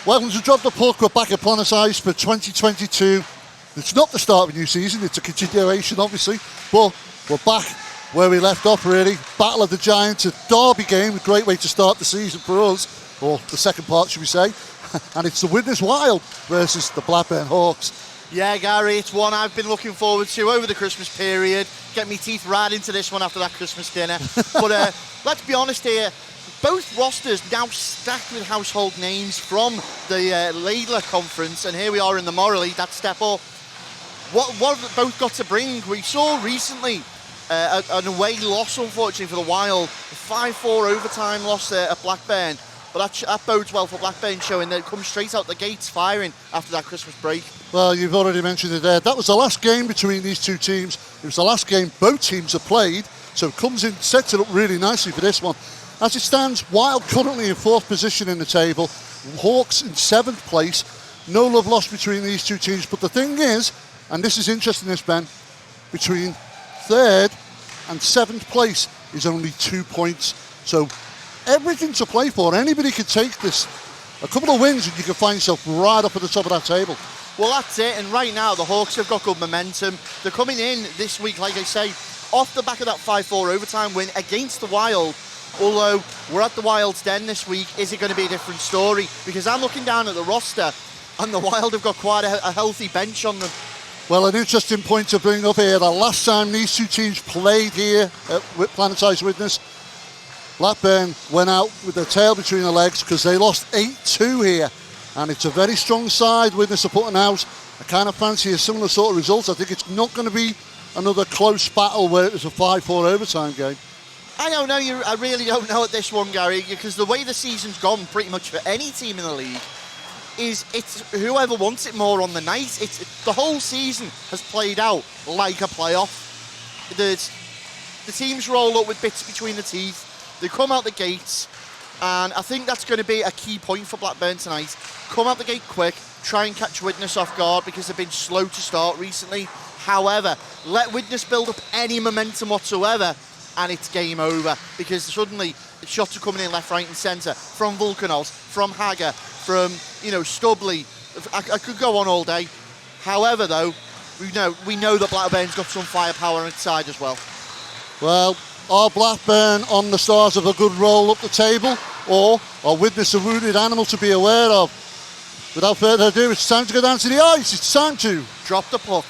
Welcome to Drop the Puck. We're back at Planet Ice for 2022. It's not the start of a new season, it's a continuation obviously, but we're back where we left off really. Battle of the Giants, a derby game, a great way to start the season for us, or the second part should we say, and it's the Widnes Wild versus the Blackburn Hawks. Yeah, Gary, it's one I've been looking forward to over the Christmas period. Get me teeth right into this one after that Christmas dinner. But let's be honest here, both rosters now stacked with household names from the Laidler Conference, and here we are in the Morley, that step up. What have both got to bring? We saw recently an away loss, unfortunately, for the Wild. A 5-4 overtime loss at Blackburn. But that bodes well for Blackburn, showing they come straight out the gates firing after that Christmas break. Well, you've already mentioned it there. That was the last game between these two teams. It was the last game both teams have played, so it comes in, sets it up really nicely for this one. As it stands, Wild currently in 4th position in the table, Hawks in 7th place. No love lost between these two teams, but the thing is, and this is interesting, this Ben, between 3rd and 7th place is only 2 points. So everything to play for. Anybody could take this. A couple of wins and you can find yourself right up at the top of that table. Well, that's it. And right now, the Hawks have got good momentum. They're coming in this week, like I say, off the back of that 5-4 overtime win against the Wild. Although we're at the Wild's Den this week, is it going to be a different story? Because I'm looking down at the roster and the Wild have got quite a healthy bench on them. Well, an interesting point to bring up here. The last time these two teams played here at Planet Ice Widnes, Blackburn went out with their tail between their legs because they lost 8-2 here. And it's a very strong side Widnes are putting out. I kind of fancy a similar sort of result. I think it's not going to be another close battle where it was a 5-4 overtime game. I don't know, I really don't know at this one, Gary, because the way the season's gone pretty much for any team in the league is it's whoever wants it more on the night. The whole season has played out like a playoff. The teams roll up with bits between the teeth. They come out the gates, and I think that's going to be a key point for Blackburn tonight. Come out the gate quick, try and catch Widnes off guard because they've been slow to start recently. However, let Widnes build up any momentum whatsoever, and it's game over because suddenly shots are coming in left, right, and centre from Vulcanos, from Hager, from Stubley. I could go on all day. However, though, we know that Blackburn's got some firepower on its side as well. Well, are Blackburn on the start of a good roll up the table, or are Widnes a wounded animal to be aware of? Without further ado, it's time to go down to the ice. It's time to drop the puck.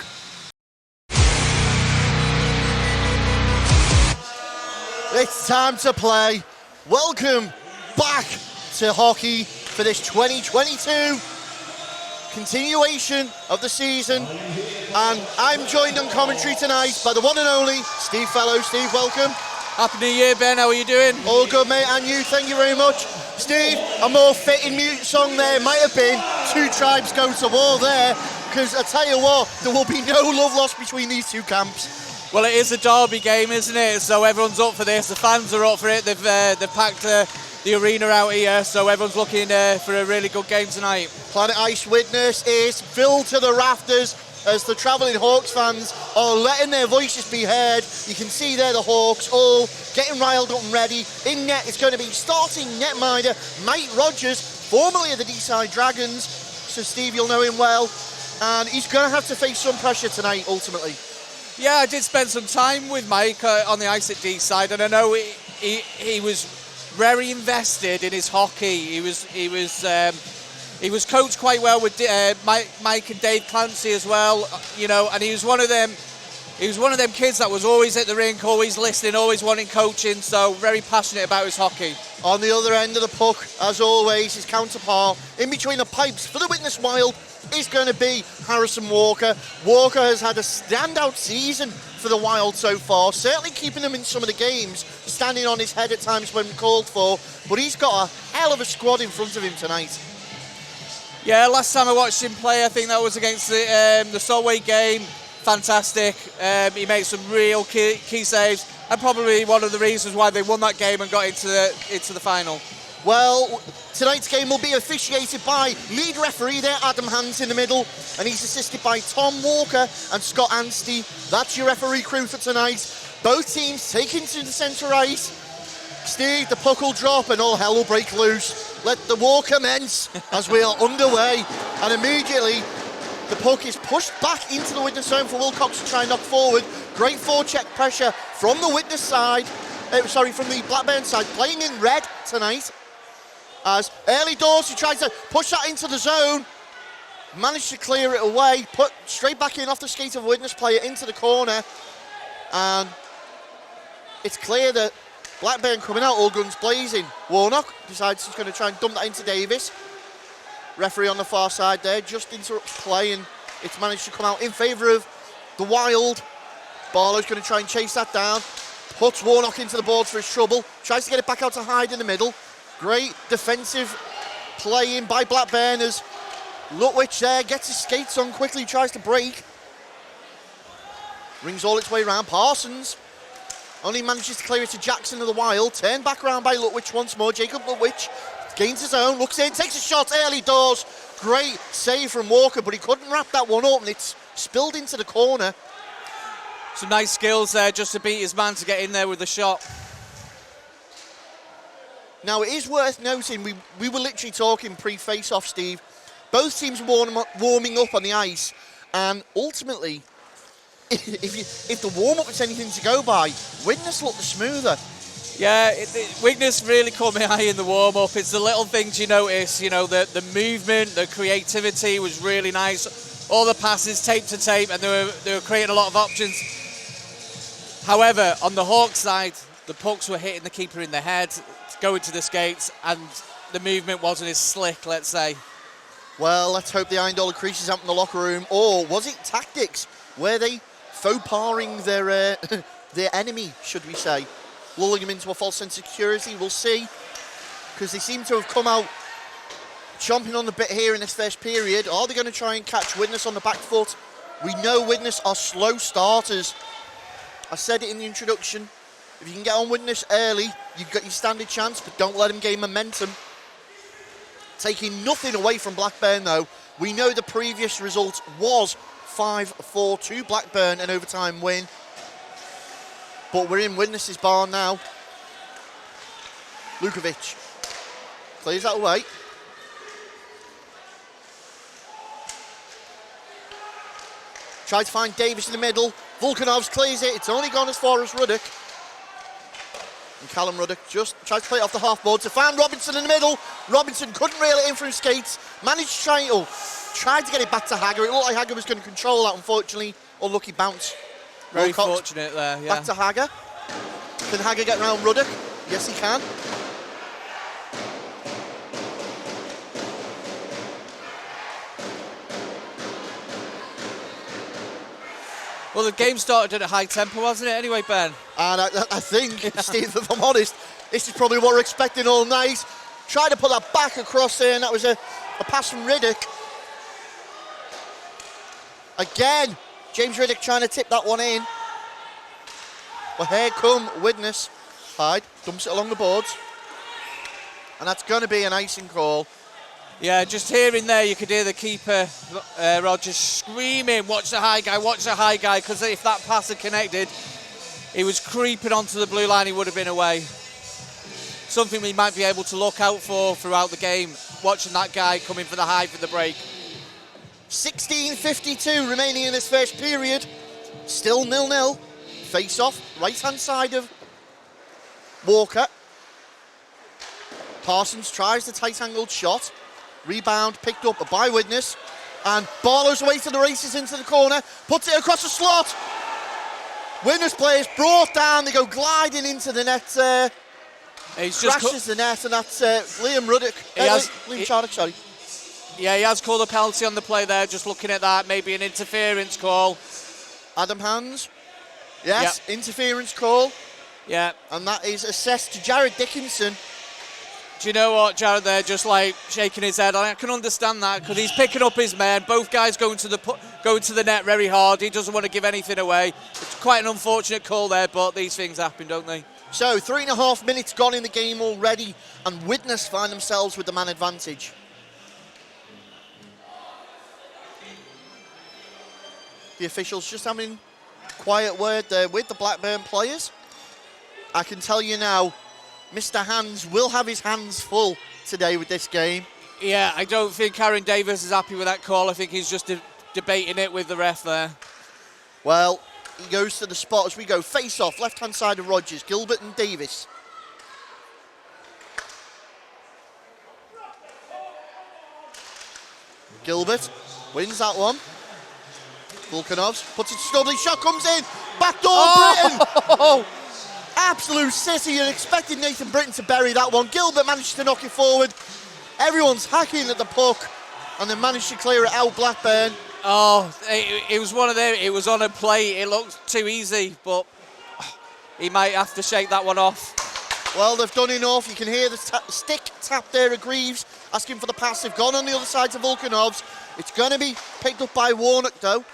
It's time to play. Welcome back to hockey for this 2022 continuation of the season. And I'm joined on commentary tonight by the one and only Steve Fellows. Steve, welcome. Happy New Year, Ben. How are you doing? All good, mate. And you, thank you very much. Steve, a more fitting mute song there might have been Two Tribes Go to War there, because I tell you what, there will be no love lost between these two camps. Well, it is a derby game, isn't it? So everyone's up for this. The fans are up for it. They've packed the arena out here, so everyone's looking for a really good game tonight. Planet Ice Widnes is filled to the rafters as the travelling Hawks fans are letting their voices be heard. You can see there the Hawks all getting riled up and ready. In net, it's going to be starting netminder Mike Rogers, formerly of the D-side Dragons. So Steve, you'll know him well. And he's going to have to face some pressure tonight, ultimately. Yeah, I did spend some time with Mike on the ice at D-side, and I know he was very invested in his hockey. He was coached quite well with Mike and Dave Clancy as well, and he was one of them kids that was always at the rink, always listening, always wanting coaching, so very passionate about his hockey. On the other end of the puck, as always, his counterpart in between the pipes for the Widnes Wild is going to be Harrison Walker. Walker has had a standout season for the Wild so far, certainly keeping them in some of the games, standing on his head at times when called for, but he's got a hell of a squad in front of him tonight. Yeah, last time I watched him play, I think that was against the Solway game. Fantastic. He made some real key saves, and probably one of the reasons why they won that game and got into the final. Well, tonight's game will be officiated by lead referee there, Adam Hans in the middle, and he's assisted by Tom Walker and Scott Anstey. That's your referee crew for tonight. Both teams taken to the centre ice. Steve, the puck will drop and all hell will break loose. Let the war commence as we are underway. And immediately, the puck is pushed back into the Widnes zone for Wilcox to try and knock forward. Great forecheck pressure from the Widnes side. From the Blackburn side, playing in red tonight. As early doors, who tries to push that into the zone, managed to clear it away, put straight back in off the skate of a Widnes player into the corner. And it's clear that Blackburn coming out all guns blazing. Warnock decides he's going to try and dump that into Davis. Referee on the far side there just interrupts play, and it's managed to come out in favour of the Wild. Barlow's going to try and chase that down. Puts Warnock into the boards for his trouble. Tries to get it back out to Hyde in the middle. Great defensive play in by Blackburn as Lutwich there gets his skates on quickly, tries to break. Rings all its way around. Parsons only manages to clear it to Jackson of the Wild. Turned back around by Lutwich once more. Jacob Lutwich gains his own, looks in, takes a shot early doors. Great save from Walker, but he couldn't wrap that one up, and it's spilled into the corner. Some nice skills there just to beat his man to get in there with the shot. Now, it is worth noting, we were literally talking pre-face-off, Steve. Both teams warming up on the ice, and ultimately, if the warm-up is anything to go by, Widnes looked the smoother. Yeah, Widnes really caught my eye in the warm-up. It's the little things you notice, you know, the movement, the creativity was really nice. All the passes tape to tape, and they were creating a lot of options. However, on the Hawks side, the pucks were hitting the keeper in the head, going to the skates, and the movement wasn't as slick, let's say. Well, let's hope the $1 creases up in the locker room. Or was it tactics? Were they faux paring their enemy, should we say? Lulling him into a false sense of security? We'll see. Because they seem to have come out chomping on the bit here in this first period. Are they going to try and catch Widnes on the back foot? We know Widnes are slow starters. I said it in the introduction. If you can get on Widnes early, you've got your standard chance, but don't let them gain momentum. Taking nothing away from Blackburn, though. We know the previous result was 5-4 to Blackburn, an overtime win. But we're in Widnes' barn now. Lukovic clears that away. Tries to find Davis in the middle. Volkanovs clears it. It's only gone as far as Ruddock. And Callum Ruddock just tries to play it off the half-board to find Robinson in the middle. Robinson couldn't reel it in from his skates. Managed to tried to get it back to Hagger. It looked like Hagger was going to control that, unfortunately. Unlucky bounce. Very Wilcox fortunate there, yeah. back to Hagger. Can Hagger get around Ruddock? Yes, he can. Well, the game started at a high tempo, wasn't it, anyway, Ben? And I think, Steve, if I'm honest, this is probably what we're expecting all night. Tried to put that back across there, and that was a pass from Riddick. Again, James Riddick trying to tip that one in. Well, here come Widnes. Hyde dumps it along the boards. And that's going to be an icing call. Yeah, just here and there, you could hear the keeper, Rogers, screaming, watch the high guy, because if that pass had connected, he was creeping onto the blue line, he would have been away. Something we might be able to look out for throughout the game, watching that guy coming for the high for the break. 16:52 remaining in this first period. Still 0-0. Face off, right-hand side of Walker. Parsons tries the tight-angled shot. Rebound picked up by Widnes. And Barlow's away to the races into the corner. Puts it across the slot. Widnes players brought down. They go gliding into the net. He's just crashes the net, and that's Liam Ruddock. Liam Charnock, sorry. Yeah, he has called a penalty on the play there. Just looking at that, maybe an interference call. Adam Hands. Yes, yep. Interference call. Yeah. And that is assessed to Jared Dickinson. Do you know what, Jared there, just like shaking his head. I can understand that because he's picking up his men. Both guys going to the net very hard. He doesn't want to give anything away. It's quite an unfortunate call there, but these things happen, don't they? So 3.5 minutes gone in the game already, and Widnes find themselves with the man advantage. The officials just having a quiet word there with the Blackburn players. I can tell you now, Mr. Hands will have his hands full today with this game. Yeah, I don't think Aaron Davis is happy with that call. I think he's just debating it with the ref there. Well, he goes to the spot as we go face off, left-hand side of Rogers, Gilbert and Davis. Gilbert wins that one. Volkanovs puts it snugly, shot comes in, backdoor Britton! Absolute sissy, you're expecting Nathan Britton to bury that one. Gilbert managed to knock it forward. Everyone's hacking at the puck, and they managed to clear it out, Blackburn. Oh, it was one of them, it was on a plate, it looked too easy, but he might have to shake that one off. Well, they've done enough. You can hear the stick tap there at Greaves, asking for the pass. They've gone on the other side to Volkanovs. It's going to be picked up by Warnock, though.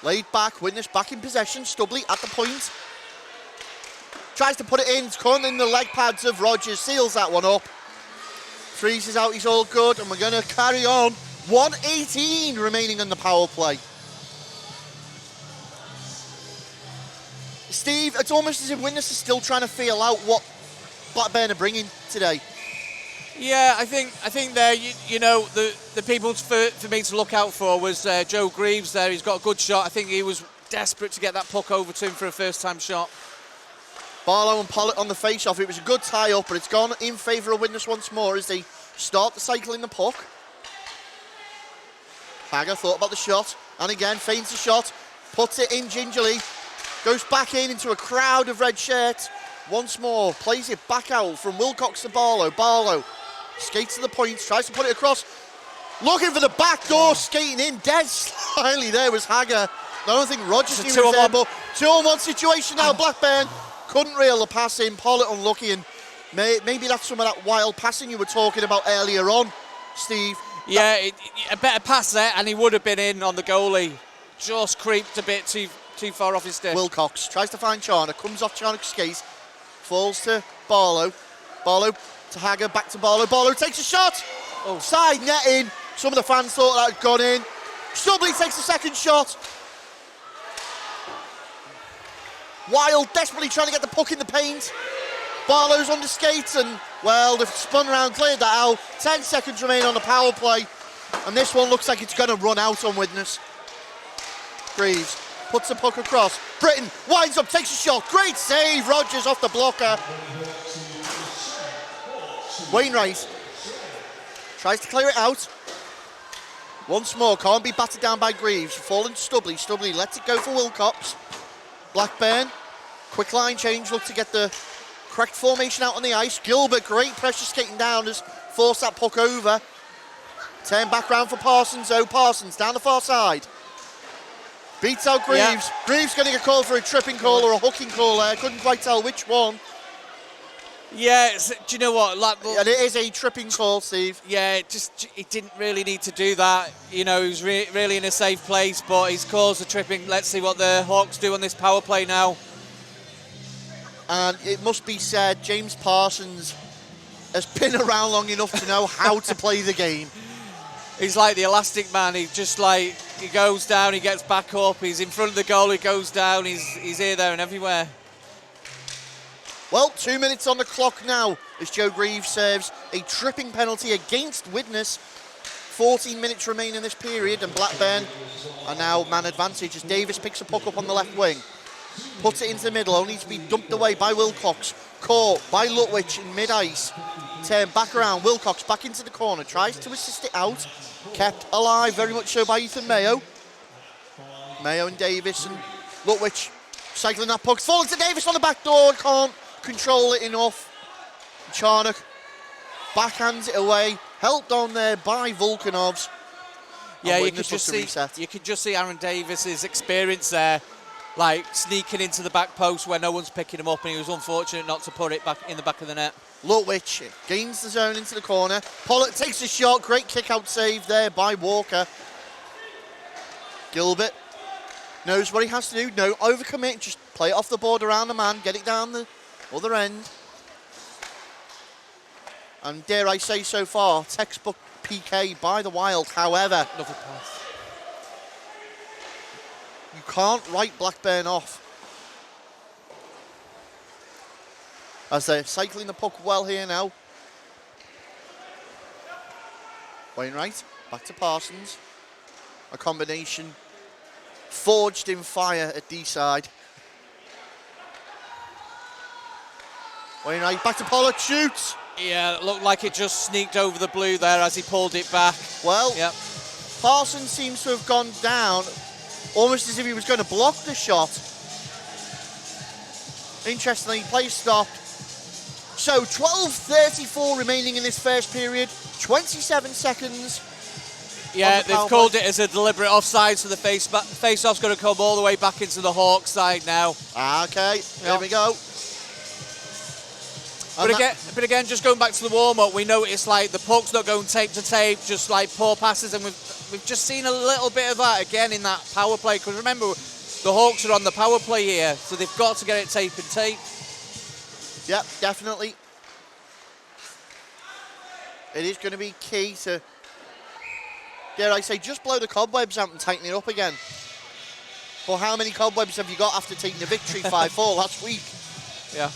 Laid back, Witness back in possession. Stubley at the point. Tries to put it in. It's caught in the leg pads of Rogers. Seals that one up. Freezes out, he's all good. And we're going to carry on. 1:18 remaining on the power play. Steve, it's almost as if Witness is still trying to feel out what Blackburn are bringing today. Yeah, I think there, you know, the people for me to look out for was Joe Greaves there. He's got a good shot. I think he was desperate to get that puck over to him for a first-time shot. Barlow and Pollitt on the face-off. It was a good tie-up, but it's gone in favour of Witness once more as they start the cycle in the puck. Hager thought about the shot, and again, feints the shot, puts it in gingerly, goes back into a crowd of red shirts. Once more, plays it back out from Wilcox to Barlow. Barlow skates to the points, tries to put it across. Looking for the back door, skating in. Dead slyly there was Hager. I don't think Rogers knew he was there, but 2-on-1 situation now. Blackburn couldn't reel the pass in. Pollitt unlucky, and maybe that's some of that wild passing you were talking about earlier on, Steve. Yeah, a better pass there, and he would have been in on the goalie. Just creeped a bit too far off his stick. Wilcox tries to find Charnock, comes off Charnock's skate, falls to Barlow. Barlow to Hager, back to Barlow. Barlow takes a shot. Oh. Side netting. Some of the fans thought that had gone in. Stubley takes the second shot. Wild desperately trying to get the puck in the paint. Barlow's on the skates and, well, they've spun around, cleared that out. 10 seconds remain on the power play. And this one looks like it's going to run out on Witness. Greaves puts the puck across. Britton winds up, takes a shot. Great save. Rogers off the blocker. Wainwright tries to clear it out. Once more, can't be battered down by Greaves. Falling to Stubley. Stubley lets it go for Wilcox. Blackburn, quick line change, look to get the correct formation out on the ice. Gilbert, great pressure skating down, has forced that puck over. Turn back round for Parsons, though. Parsons down the far side. Beats out Greaves. Yeah. Greaves going to get called for a tripping call or a hooking call there. Couldn't quite tell which one. Yeah, do you know what? And it is a tripping call, Steve. Yeah, he didn't really need to do that. You know, he was really in a safe place, but he's caused a tripping. Let's see what the Hawks do on this power play now. And it must be said, James Parsons has been around long enough to know how to play the game. He's like the elastic man. He just like, he goes down, he gets back up, he's in front of the goal, he goes down, he's here, there and everywhere. Well, 2 minutes on the clock now as Joe Greaves serves a tripping penalty against Widnes. 14 minutes remain in this period, and Blackburn are now man advantage as Davis picks a puck up on the left wing. Puts it into the middle, only to be dumped away by Wilcox. Caught by Lutwich in mid-ice. Turn back around, Wilcox back into the corner, tries to assist it out. Kept alive very much so by Ethan Mayo. Mayo and Davis and Lutwich cycling that puck. Falling to Davis on the back door, can't control it enough. Charnock backhands it away, helped on there by Volkanovs. Yeah, you could just see Aaron Davis's experience there, like sneaking into the back post where no one's picking him up, and he was unfortunate not to put it back in the back of the net. Lutwich gains the zone into the corner. Pollitt takes a shot, great kick-out save there by Walker. Gilbert knows what he has to do, no overcommit, just play it off the board around the man, get it down the other end. And dare I say so far, textbook PK by the Wild. However, another pass. You can't write Blackburn off. as they're cycling the puck well here now. Wainwright, back to Parsons. A combination forged in fire at D-side. Wainwright, back to Pollard, shoots! Yeah, it looked like it just sneaked over the blue there as he pulled it back. Well, yep. Parsons seems to have gone down, almost as if he was going to block the shot. Interestingly, play stopped. So 12:34 remaining in this first period, 27 seconds. Yeah, they've called it as a deliberate offside, so the face-off's going to come all the way back into the Hawks side now. Okay, there we go. But again, just going back to the warm-up, we noticed like the puck's not going tape to tape, just like poor passes, and we've just seen a little bit of that again in that power play. Because remember, the Hawks are on the power play here, so they've got to get it tape and tape. Yep, definitely. It is going to be key to, dare I say, just blow the cobwebs out and tighten it up again. Well, how many cobwebs have you got after taking the victory 5-4 last week? Yeah.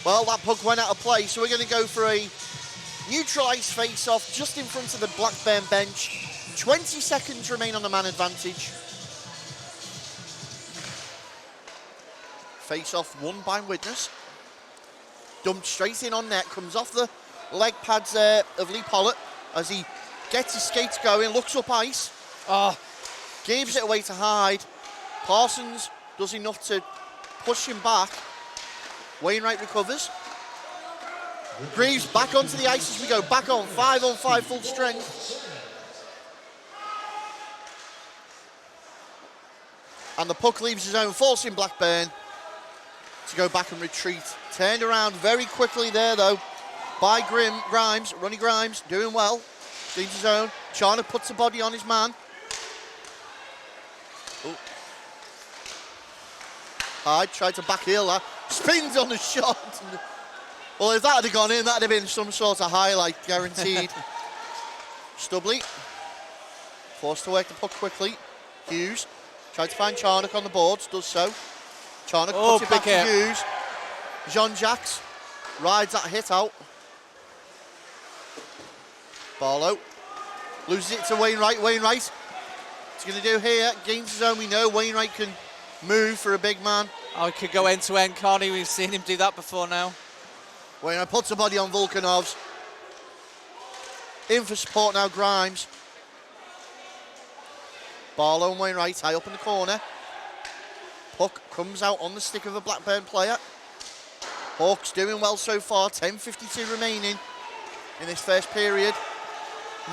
Well, that puck went out of play, so we're going to go for a neutralised face-off just in front of the Blackburn bench. 20 seconds remain on the man advantage. Face-off won by Widnes. Dumped straight in on net, comes off the leg pads of Lee Pollard as he gets his skates going, looks up ice. Gives it away to Hyde. Parsons does enough to push him back. Wainwright recovers. Greaves back onto the ice as we go back on 5-on-5 full strength. And the puck leaves his own, forcing Blackburn to go back and retreat. Turned around very quickly there though by Grimes, Ronnie Grimes, doing well. Leaves his own. Charnock puts the body on his man. Ooh. Hyde tried to backheel that. Spins on the shot. Well, if that had gone in, that'd have been some sort of highlight, guaranteed. Stubley. Forced to work the puck quickly. Hughes tried to find Charnock on the boards, does so. Charnock puts it back to Hughes. Jean-Jacques rides that hit out. Barlow loses it to Wainwright. Wainwright, what's he going to do here? Gains his own, we know. Wainwright can move for a big man. Oh, he could go end-to-end, can't he? We've seen him do that before now. Wainwright puts the body on Volkanovs. In for support now, Grimes. Barlow and Wainwright high up in the corner. Puck comes out on the stick of a Blackburn player. Hawks doing well so far, 10:52 remaining in this first period.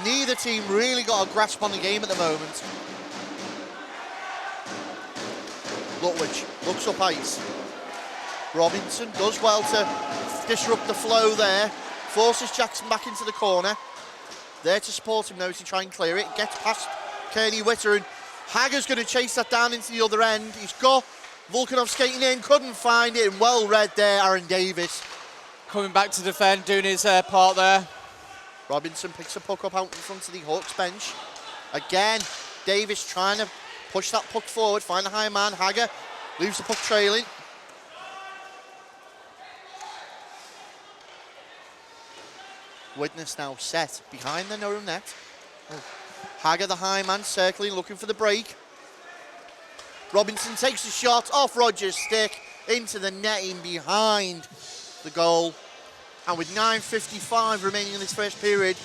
Neither team really got a grasp on the game at the moment. Lutwich looks up ice. Robinson does well to disrupt the flow there. Forces Jackson back into the corner. There to support him though as he try and clear it. Gets past Kearney Witter and Hagger's going to chase that down into the other end. He's got Volkanov skating in, couldn't find it, and well read there, Aaron Davis. Coming back to defend, doing his part there. Robinson picks the puck up out in front of the Hawks bench. Again, Davis trying to push that puck forward, find the high man. Hagger leaves the puck trailing. Widnes now set behind the no net. Hagger, the high man, circling, looking for the break. Robinson takes the shot off Rogers' stick into the netting behind the goal. And with 9:55 remaining in this first period,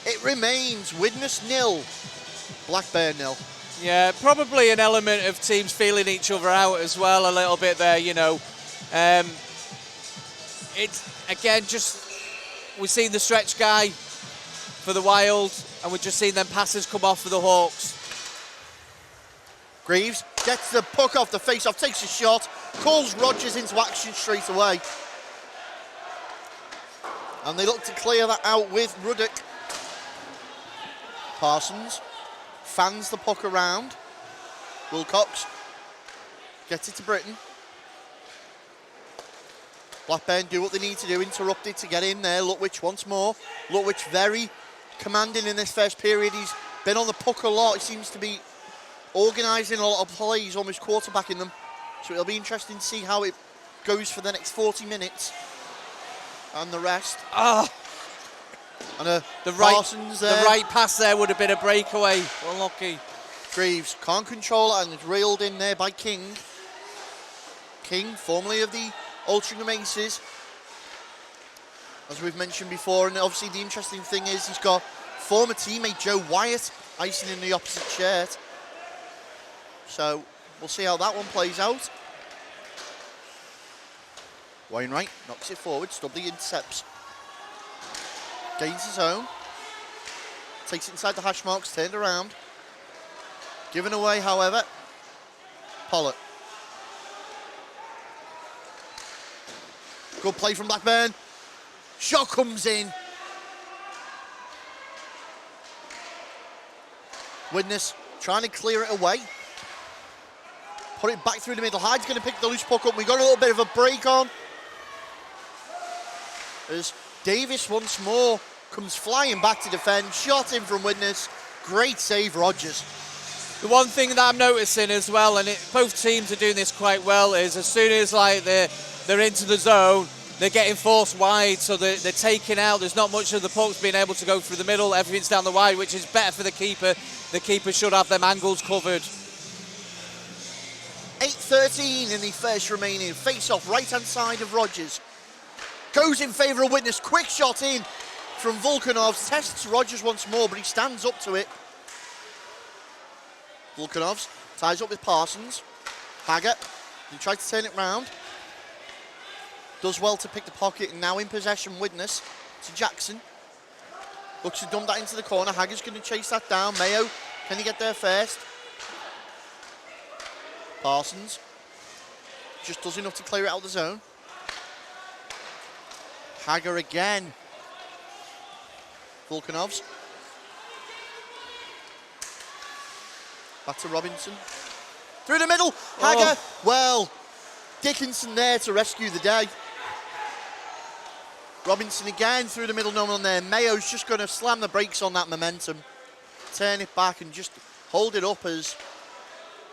it remains Widnes 0, Blackburn 0. Yeah, probably an element of teams feeling each other out as well a little bit there, you know. It's, again, just, we've seen the stretch guy for the Wild, and we've just seen them passes come off for the Hawks. Greaves gets the puck off the face-off, takes a shot, calls Rogers into action straight away. And they look to clear that out with Ruddock. Parsons fans the puck around. Wilcox gets it to Britton. Blackburn do what they need to do, interrupt it to get in there. Lutwich once more. Lutwich very commanding in this first period. He's been on the puck a lot. He seems to be organising a lot of plays, almost quarterbacking them. So it'll be interesting to see how it goes for the next 40 minutes. And the rest. Ah, And the right, Parsons there. the right pass there would have been a breakaway. Unlucky. Greaves can't control it and is reeled in there by King. King, formerly of the Altrincham Aces, as we've mentioned before, and obviously the interesting thing is he's got former teammate Joe Wyatt icing in the opposite shirt. So we'll see how that one plays out. Wainwright knocks it forward, Stubley intercepts. Gains his own. Takes it inside the hash marks, turned around. Given away, however, Pollock. Good play from Blackburn. Shot comes in. Widnes trying to clear it away. Put it back through the middle. Hyde's going to pick the loose puck up. We got a little bit of a break on. As Davis once more comes flying back to defend. Shot in from Widnes. Great save, Rogers. The one thing that I'm noticing as well, and both teams are doing this quite well, is as soon as like they're into the zone, they're getting forced wide, so they're taking out. There's not much of the pucks being able to go through the middle. Everything's down the wide, which is better for the keeper. The keeper should have them angles covered. 8:13 in the first remaining. Face-off right-hand side of Rogers. Goes in favour of Widnes. Quick shot in from Volkanovs. Tests Rogers once more, but he stands up to it. Volkanovs ties up with Parsons. Haggart, he tried to turn it round. Does well to pick the pocket, and now in possession, Widnes to Jackson. Looks to dump that into the corner. Haggart's going to chase that down. Mayo, can he get there first? Parsons just does enough to clear it out of the zone. Haggart again. Volkanovs. Back to Robinson. Through the middle. Haggart. Well, Dickinson there to rescue the day. Robinson again through the middle, no one there. Mayo's just going to slam the brakes on that momentum. Turn it back and just hold it up as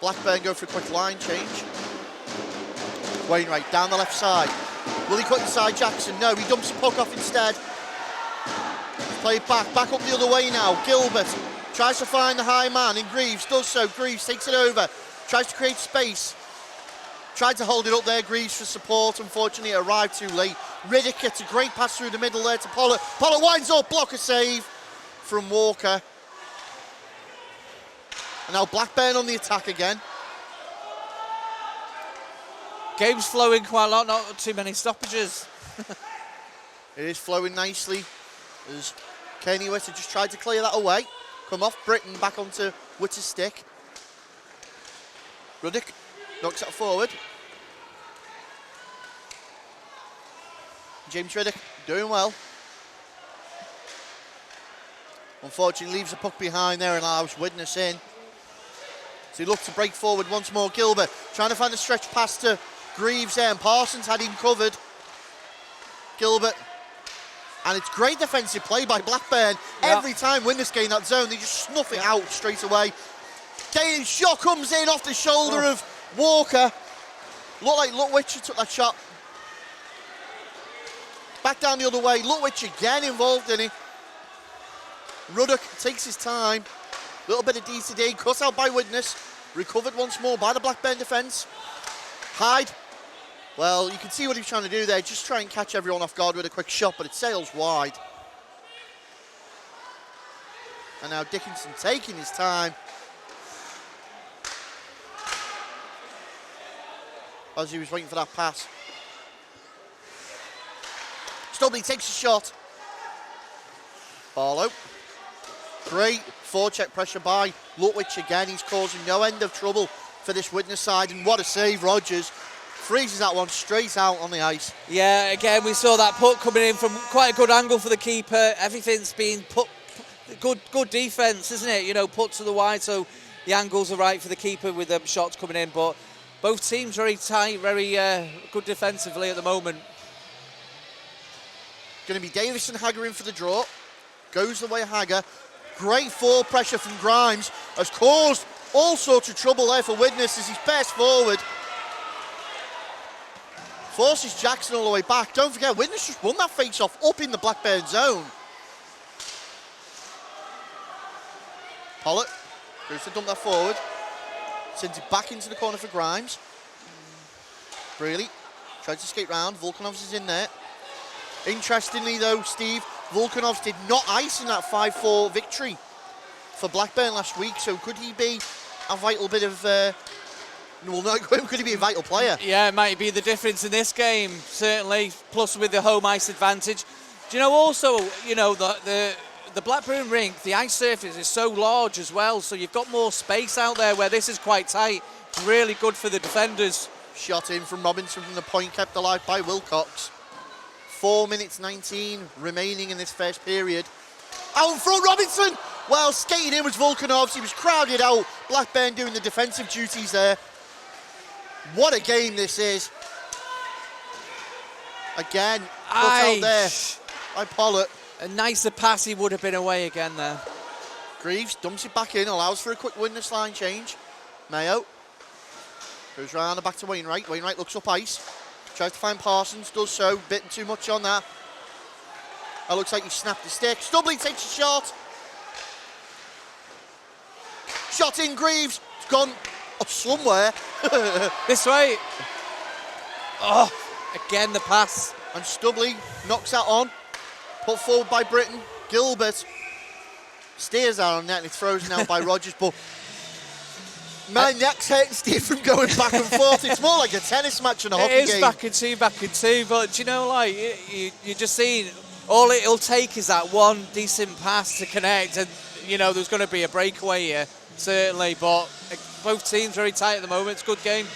Blackburn go for a quick line change. Wainwright down the left side. Will he cut inside Jackson? No, he dumps the puck off instead. Play it back up the other way now. Gilbert tries to find the high man in Greaves, does so. Greaves takes it over, tries to create space. Tried to hold it up there, Greaves for support. Unfortunately, it arrived too late. Riddick gets a great pass through the middle there to Pollock. Pollock winds up, block a save from Walker. And now Blackburn on the attack again. Game's flowing quite a lot, not too many stoppages. It is flowing nicely as Kenny Witter just tried to clear that away. Come off Britton, back onto Witter's stick. Ruddick knocks it forward. James Riddick doing well. Unfortunately leaves the puck behind there and allows Widnes in. So he looks to break forward once more. Gilbert trying to find a stretch pass to Greaves there, and Parsons had him covered. Gilbert. And it's great defensive play by Blackburn. Yep. Every time Widnes gain that zone, they just snuff it out straight away. Gaining shot comes in off the shoulder of Walker. Looked like Lutwich took that shot. Back down the other way. Lutwich again involved in it. Ruddock takes his time. Little bit of D-to-D. Cut out by Widnes. Recovered once more by the Blackburn defence. Hyde. Well, you can see what he's trying to do there. Just try and catch everyone off guard with a quick shot, but it sails wide. And now Dickinson taking his time. As he was waiting for that pass. Stubley takes a shot. Barlow. Great forecheck pressure by Lutwich again. He's causing no end of trouble for this Widnes side. And what a save, Rogers. Freezes that one straight out on the ice. Yeah, again, we saw that puck coming in from quite a good angle for the keeper. Everything's been put, good defence, isn't it? You know, put to the wide, so the angles are right for the keeper with them shots coming in. But both teams very tight, very good defensively at the moment. Going to be Davis and Haggart in for the draw. Goes the way of Haggart. Great forward pressure from Grimes. Has caused all sorts of trouble there for Widnes as he's passed forward. Forces Jackson all the way back. Don't forget, Witness just won that face-off up in the Blackburn zone. Pollitt goes to dump that forward. Sends it back into the corner for Grimes. Really tries to skate round. Volkanovs is in there. Interestingly, though, Steve, Volkanovs did not ice in that 5-4 victory for Blackburn last week. So could he be a vital bit of... well, no, could he be a vital player? Yeah, it might be the difference in this game, certainly. Plus with the home ice advantage. Do you know also, you know, the Blackburn rink, the ice surface is so large as well, so you've got more space out there where this is quite tight. Really good for the defenders. Shot in from Robinson from the point, kept alive by Wilcox. 4 minutes 19 remaining in this first period. Out in front, Robinson! Well, skating in was Volkanovs. He was crowded out. Blackburn doing the defensive duties there. What a game this is. Again, put out there by Pollitt. A nicer pass, he would have been away again there. Greaves dumps it back in, allows for a quick Witness line change. Mayo goes round and back to Wainwright. Wainwright looks up ice. Tries to find Parsons, does so. Bit too much on that. That looks like he snapped the stick. Stubley takes a shot. Shot in, Greaves. It's gone somewhere. This way. Oh, again the pass. And Stubley knocks that on. Put forward by Britton. Gilbert steers out on net and it's frozen out by Rogers. But my neck's hurting, Steve, from going back and forth. It's more like a tennis match and a hockey game. It is back and two. But do you know, like, you just seen all it'll take is that one decent pass to connect, and you know there's going to be a breakaway here, certainly. But both teams very tight at the moment. It's a good game.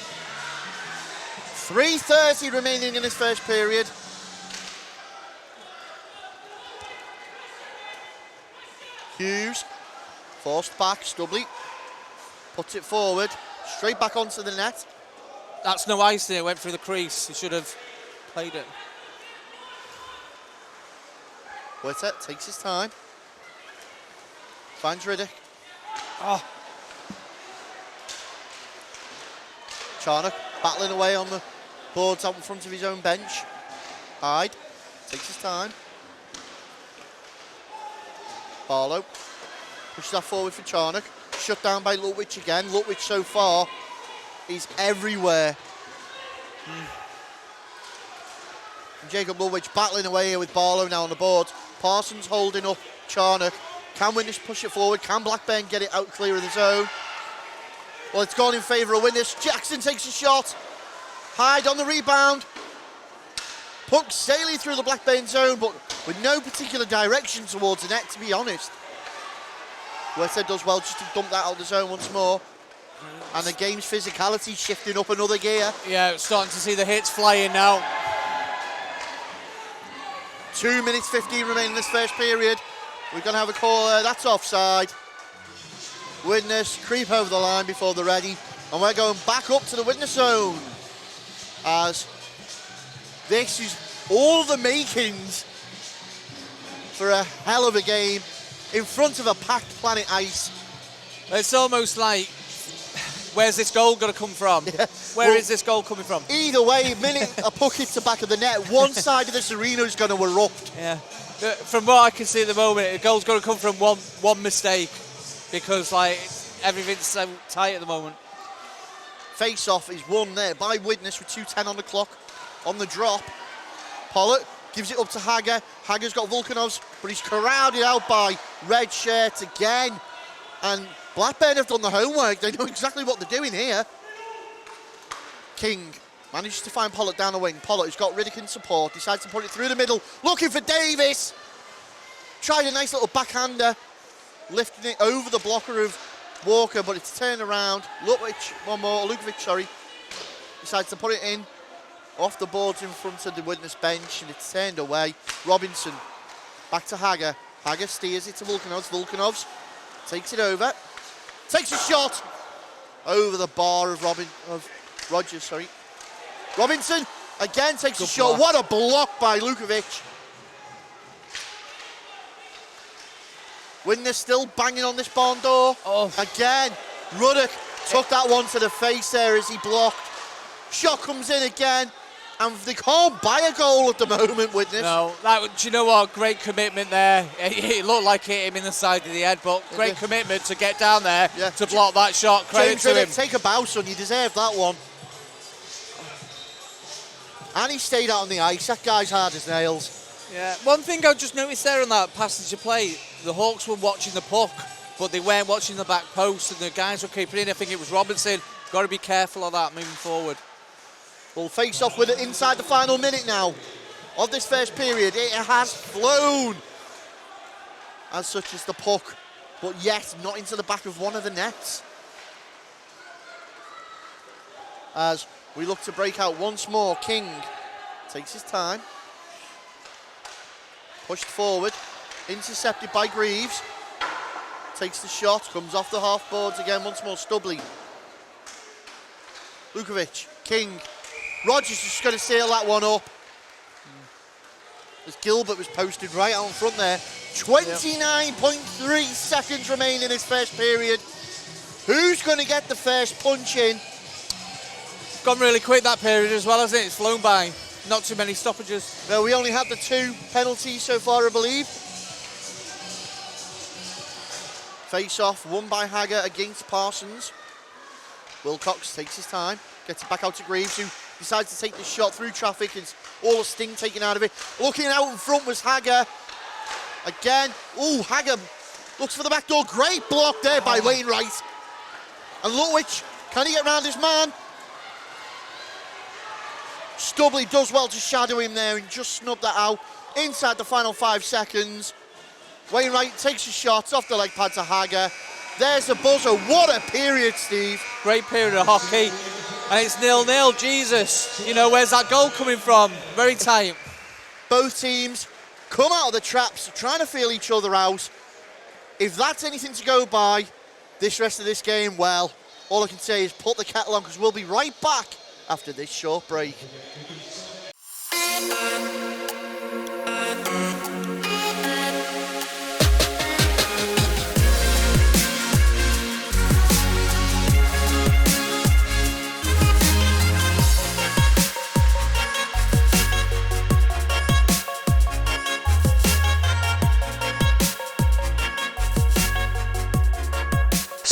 3:30 remaining in this first period. Hughes, forced back, Stubley, puts it forward, straight back onto the net. That's no ice there, went through the crease. He should have played it. Witter takes his time. Finds Riddick. Oh. Charnock battling away on the boards out in front of his own bench. Hyde takes his time. Barlow pushes that forward for Charnock. Shut down by Lutwich again. Lutwich so far is everywhere. And Jacob Lutwich battling away here with Barlow now on the board. Parsons holding up Charnock. Can Witness push it forward? Can Blackburn get it out clear of the zone? Well, it's gone in favour of Witness. Jackson takes a shot. Hyde on the rebound. Puck sailing through the Blackburn zone, but with no particular direction towards the net, to be honest. Witter does well just to dump that out of the zone once more. And the game's physicality shifting up another gear. Yeah, starting to see the hits flying now. 2 minutes 15 remaining in this first period. We're going to have a call there. That's offside. Witness creep over the line before they're ready. And we're going back up to the Witness zone. As this is all the makings for a hell of a game in front of a packed Planet Ice. It's almost like, where's this goal going to come from? Yeah. Where is this goal coming from? Either way, minute a puck hits the back of the net, one side of this arena is going to erupt. Yeah. From what I can see at the moment, the goal's going to come from one mistake, because like everything's so tight at the moment. Face-off is won there by Witness with 2:10 on the clock. On the drop, Pollitt gives it up to Hagger. Hagger's got Volkanovs, but he's crowded out by Red Shirt again. And Blackburn have done the homework. They know exactly what they're doing here. King manages to find Pollitt down the wing. Pollitt, who's got Riddick in support, decides to put it through the middle, looking for Davis. Tried a nice little backhander, lifting it over the blocker of Walker, but it's turned around. Lukovic, sorry, decides to put it in off the boards in front of the Witness bench, and it's turned away. Robinson back to Hagger. Hagger steers it to Volkanovs. Volkanovs takes it over, takes a shot over the bar of Rogers. Sorry, Robinson again takes a shot. What a block by Lukovic. Witness still banging on this barn door. Oh. Again, Ruddock took that one to the face there as he blocked. Shot comes in again, and they can't buy a goal at the moment with this. No, do you know what? Great commitment there. It looked like it hit him in the side of the head, but great commitment to get down there to block that shot. Credit James to him. Riddick, take a bow, son. You deserve that one. And he stayed out on the ice. That guy's hard as nails. Yeah. One thing I just noticed there on that passage of play, the Hawks were watching the puck, but they weren't watching the back post, and the guys were keeping in. I think it was Robinson. Got to be careful of that moving forward. We'll face off with it inside the final minute now of this first period. It has flown, as such as the puck, but yet not into the back of one of the nets. As we look to break out once more, King takes his time. Pushed forward, intercepted by Greaves. Takes the shot, comes off the half boards again once more, Stubley. Lukovic, King. Rogers is just going to seal that one up. As Gilbert was posted right out in front there. 29.3 seconds remain in this first period. Who's going to get the first punch in? Gone really quick that period as well, hasn't it? It's flown by. Not too many stoppages. No, we only had the 2 penalties so far, I believe. Face off, won by Hagger against Parsons. Wilcox takes his time, gets it back out to Greaves, who decides to take the shot through traffic. It's all the sting taken out of it. Looking out in front was Hagger. Again, ooh, Hagger looks for the back door. Great block there by Wainwright. And Lutwich, can he get round his man? Stubley does well to shadow him there and just snub that out inside the final 5 seconds. Wainwright takes a shot off the leg pad to Hagger. There's a buzzer. What a period, Steve. Great period of hockey. And it's 0-0. Jesus. You know, where's that goal coming from? Very tight. Both teams come out of the traps, trying to feel each other out. If that's anything to go by, this rest of this game, well, all I can say is put the kettle on, because we'll be right back after this short break.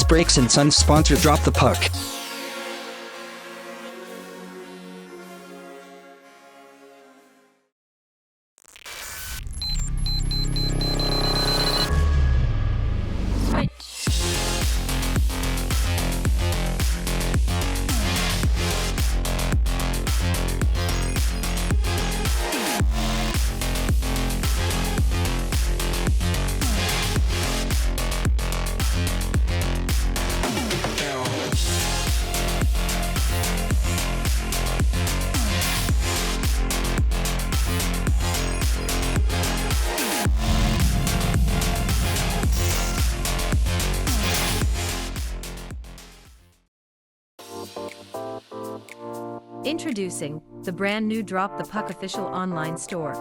Brakes and Sons sponsor Drop the Puck. Introducing the brand new Drop the Puck official online store.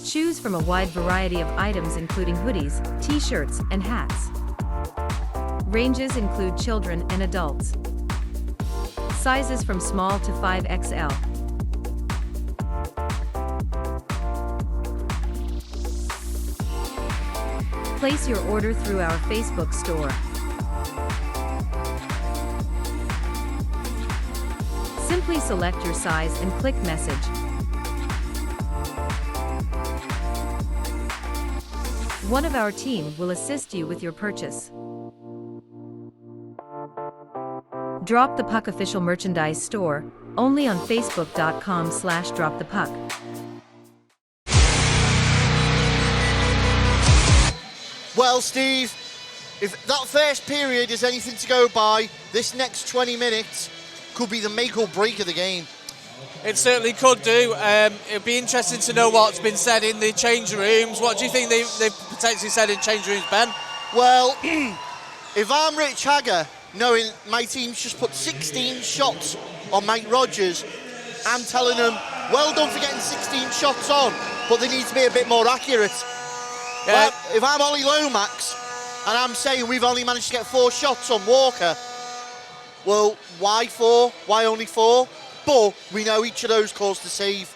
Choose from a wide variety of items including hoodies, t-shirts, and hats. Ranges include children and adults. Sizes from small to 5XL. Place your order through our Facebook store. Simply select your size and click message. One of our team will assist you with your purchase. Drop the Puck official merchandise store, only on facebook.com/dropthepuck. Well, Steve, if that first period is anything to go by, this next 20 minutes could be the make or break of the game. It certainly could do. It'd be interesting to know what's been said in the change rooms. What do you think they've potentially said in change rooms, Ben? Well, if I'm Rich Hagger, knowing my team's just put 16 shots on Mike Rogers, I'm telling them, well done for getting 16 shots on, but they need to be a bit more accurate. Well, if I'm Ollie Lomax and I'm saying we've only managed to get 4 shots on Walker, well, why 4? Why only 4? But we know each of those calls to save.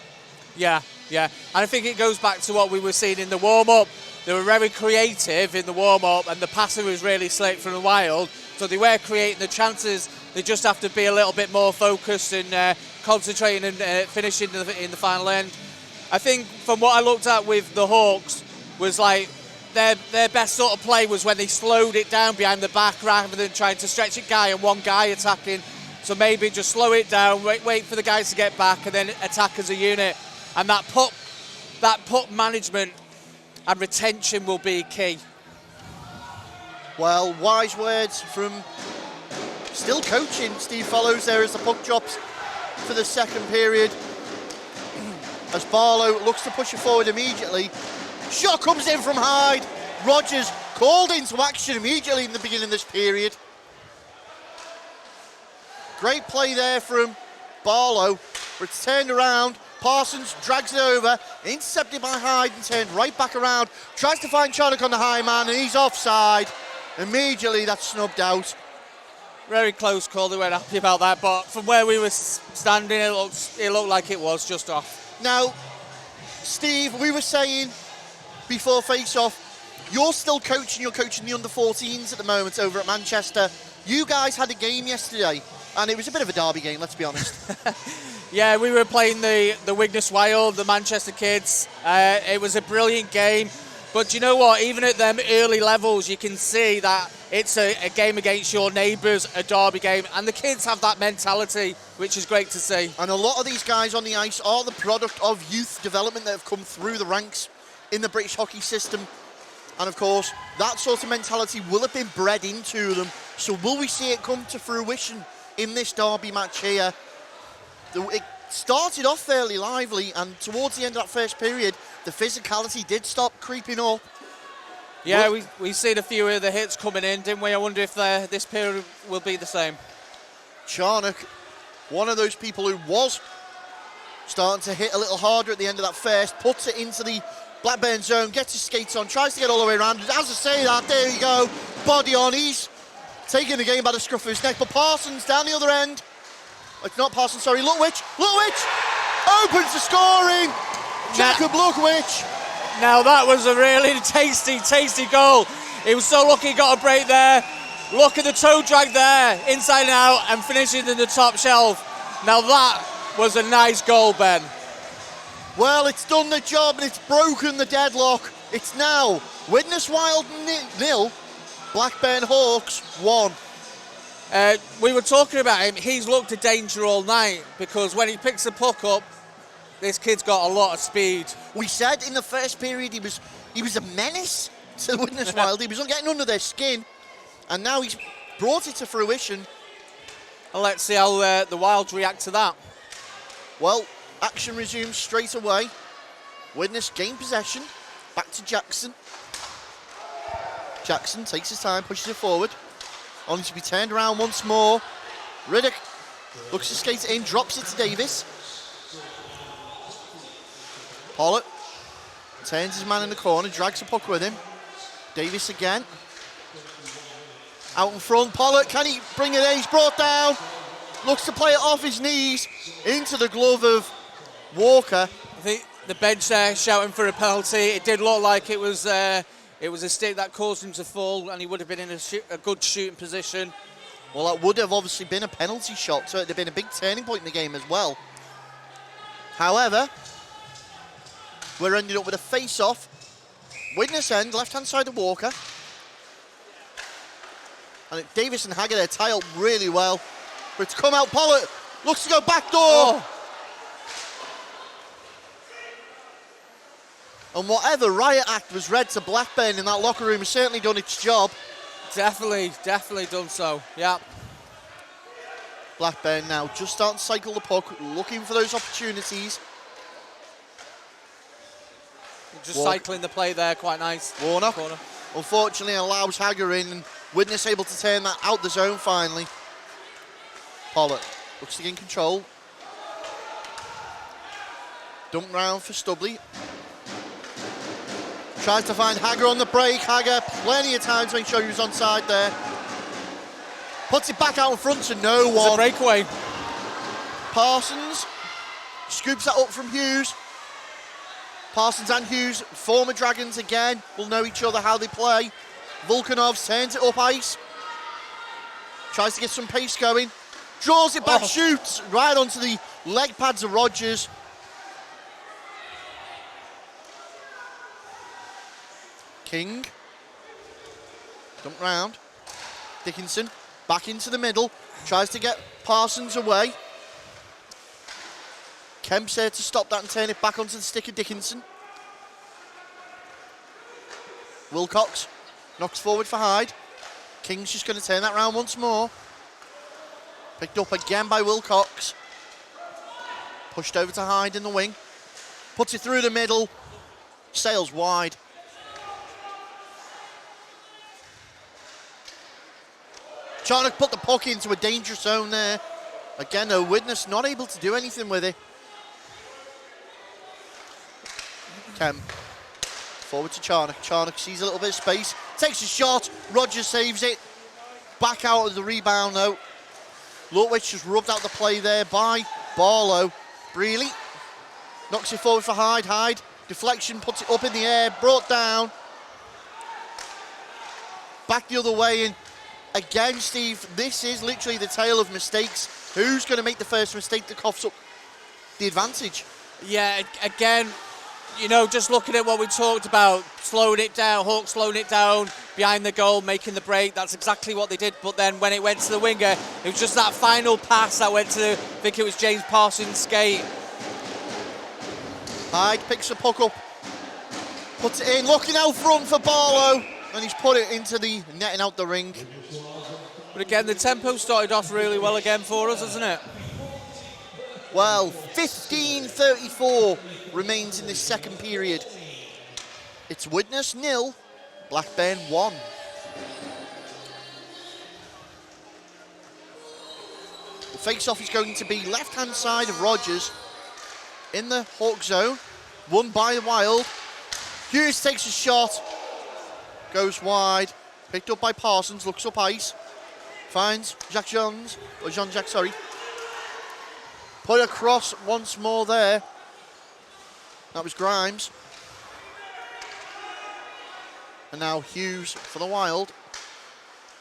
Yeah. And I think it goes back to what we were seeing in the warm-up. They were very creative in the warm-up, and the passing was really slick from the Wild. So they were creating the chances. They just have to be a little bit more focused and concentrating and finishing in the final end. I think from what I looked at with the Hawks was like their best sort of play was when they slowed it down behind the back rather than trying to stretch it guy and one guy attacking. So maybe just slow it down, wait for the guys to get back and then attack as a unit. And that puck management and retention will be key. Well, wise words from still coaching Steve Follows there as the puck drops for the second period. As Barlow looks to push it forward immediately. Shot comes in from Hyde. Rogers called into action immediately in the beginning of this period. Great play there from Barlow. It's turned around. Parsons drags it over, intercepted by Hyde and turned right back around. Tries to find Charnock on the high man and he's offside. Immediately that's snubbed out. Very close call, they weren't happy about that, but from where we were standing, it looked like it was just off. Now, Steve, we were saying before face-off, you're still coaching, you're coaching the under-14s at the moment over at Manchester. You guys had a game yesterday, and it was a bit of a derby game, let's be honest. Yeah, we were playing the Wigness Wild, the Manchester kids. It was a brilliant game. But you know what? Even at them early levels, you can see that it's a game against your neighbours, a derby game. And the kids have that mentality, which is great to see. And a lot of these guys on the ice are the product of youth development that have come through the ranks in the British hockey system. And of course, that sort of mentality will have been bred into them. So will we see it come to fruition in this derby match here? It started off fairly lively, and towards the end of that first period, the physicality did stop creeping up. Yeah, we seen a few of the hits coming in, didn't we? I wonder if this period will be the same. Charnock, one of those people who was starting to hit a little harder at the end of that first, puts it into the Blackburn zone, gets his skates on, tries to get all the way around. As I say that, there you go, body on. He's taking the game by the scruff of his neck, but Parsons down the other end. It's not Parsons, sorry, Lutwich opens the scoring. Jacob Lutwich. Now that was a really tasty goal. He was so lucky he got a break there. Look at the toe drag there, inside and out, and finishing in the top shelf. Now that was a nice goal, Ben. Well, it's done the job and it's broken the deadlock. It's now Widnes Wild 0, Blackburn Hawks 1. We were talking about him. He's looked a danger all night because when he picks the puck up, this kid's got a lot of speed. We said in the first period he was a menace to the Widnes Wild. He was getting under their skin, and now he's brought it to fruition. And let's see how the Wilds react to that. Well, action resumes straight away. Widnes gain possession. Back to Jackson. Jackson takes his time, pushes it forward. Only to be turned around once more. Riddick looks to skate it in, drops it to Davis. Pollitt turns his man in the corner, drags the puck with him. Davis again. Out in front, Pollitt, can he bring it in? He's brought down. Looks to play it off his knees into the glove of Walker. I think the bench there shouting for a penalty. It did look like it was a stick that caused him to fall, and he would have been in a good shooting position. Well, that would have obviously been a penalty shot, so it would have been a big turning point in the game as well. However, we're ending up with a face-off. Widnes end, left-hand side of Walker. And Davis and Hagger there tie up really well. But it's come out, Pollitt looks to go back door. Oh. And whatever riot act was read to Blackburn in that locker room has certainly done its job. Definitely done so, yeah. Blackburn now just starting to cycle the puck, looking for those opportunities. Just cycling the play there, quite nice. Warnock, unfortunately, allows Hagger in, and Widnes able to turn that out the zone finally. Pollitt looks to gain control. Dump round for Stubley. Tries to find Hager on the break. Hager, plenty of time to make sure he was onside there. Puts it back out in front to no one. It's a breakaway. Parsons scoops that up from Hughes. Parsons and Hughes, former Dragons again, will know each other, how they play. Volkanovs turns it up ice. Tries to get some pace going. Draws it back, shoots right onto the leg pads of Rogers. King. Dump round. Dickinson back into the middle. Tries to get Parsons away. Kemp's there to stop that and turn it back onto the stick of Dickinson. Wilcox knocks forward for Hyde. King's just going to turn that round once more. Picked up again by Wilcox. Pushed over to Hyde in the wing. Puts it through the middle. Sails wide. Charnock put the puck into a dangerous zone there. Again, though, Widnes not able to do anything with it. Kemp. Forward to Charnock. Charnock sees a little bit of space. Takes a shot. Rogers saves it. Back out of the rebound, though. Lutwich just rubbed out the play there by Barlow. Brealey knocks it forward for Hyde. Hyde, deflection, puts it up in the air. Brought down. Back the other way in. Again, Steve, this is literally the tale of mistakes. Who's going to make the first mistake that coughs up the advantage? Yeah, again, you know, just looking at what we talked about, slowing it down, Hawks slowing it down, behind the goal, making the break, that's exactly what they did. But then when it went to the winger, it was just that final pass that went to, I think it was James Parsons' skate. Hyde picks the puck up, puts it in, looking out front for Barlow, and he's put it into the netting out the ring. But again, the tempo started off really well again for us, hasn't it? Well, 15:34 remains in this second period. It's Widnes 0, Blackburn 1. The face-off is going to be left-hand side of Rogers in the Hawk zone, won by the Wild. Hughes takes a shot, goes wide, picked up by Parsons, looks up ice, finds Jean-Jacques, sorry. Put across once more there. That was Grimes. And now Hughes for the Wild.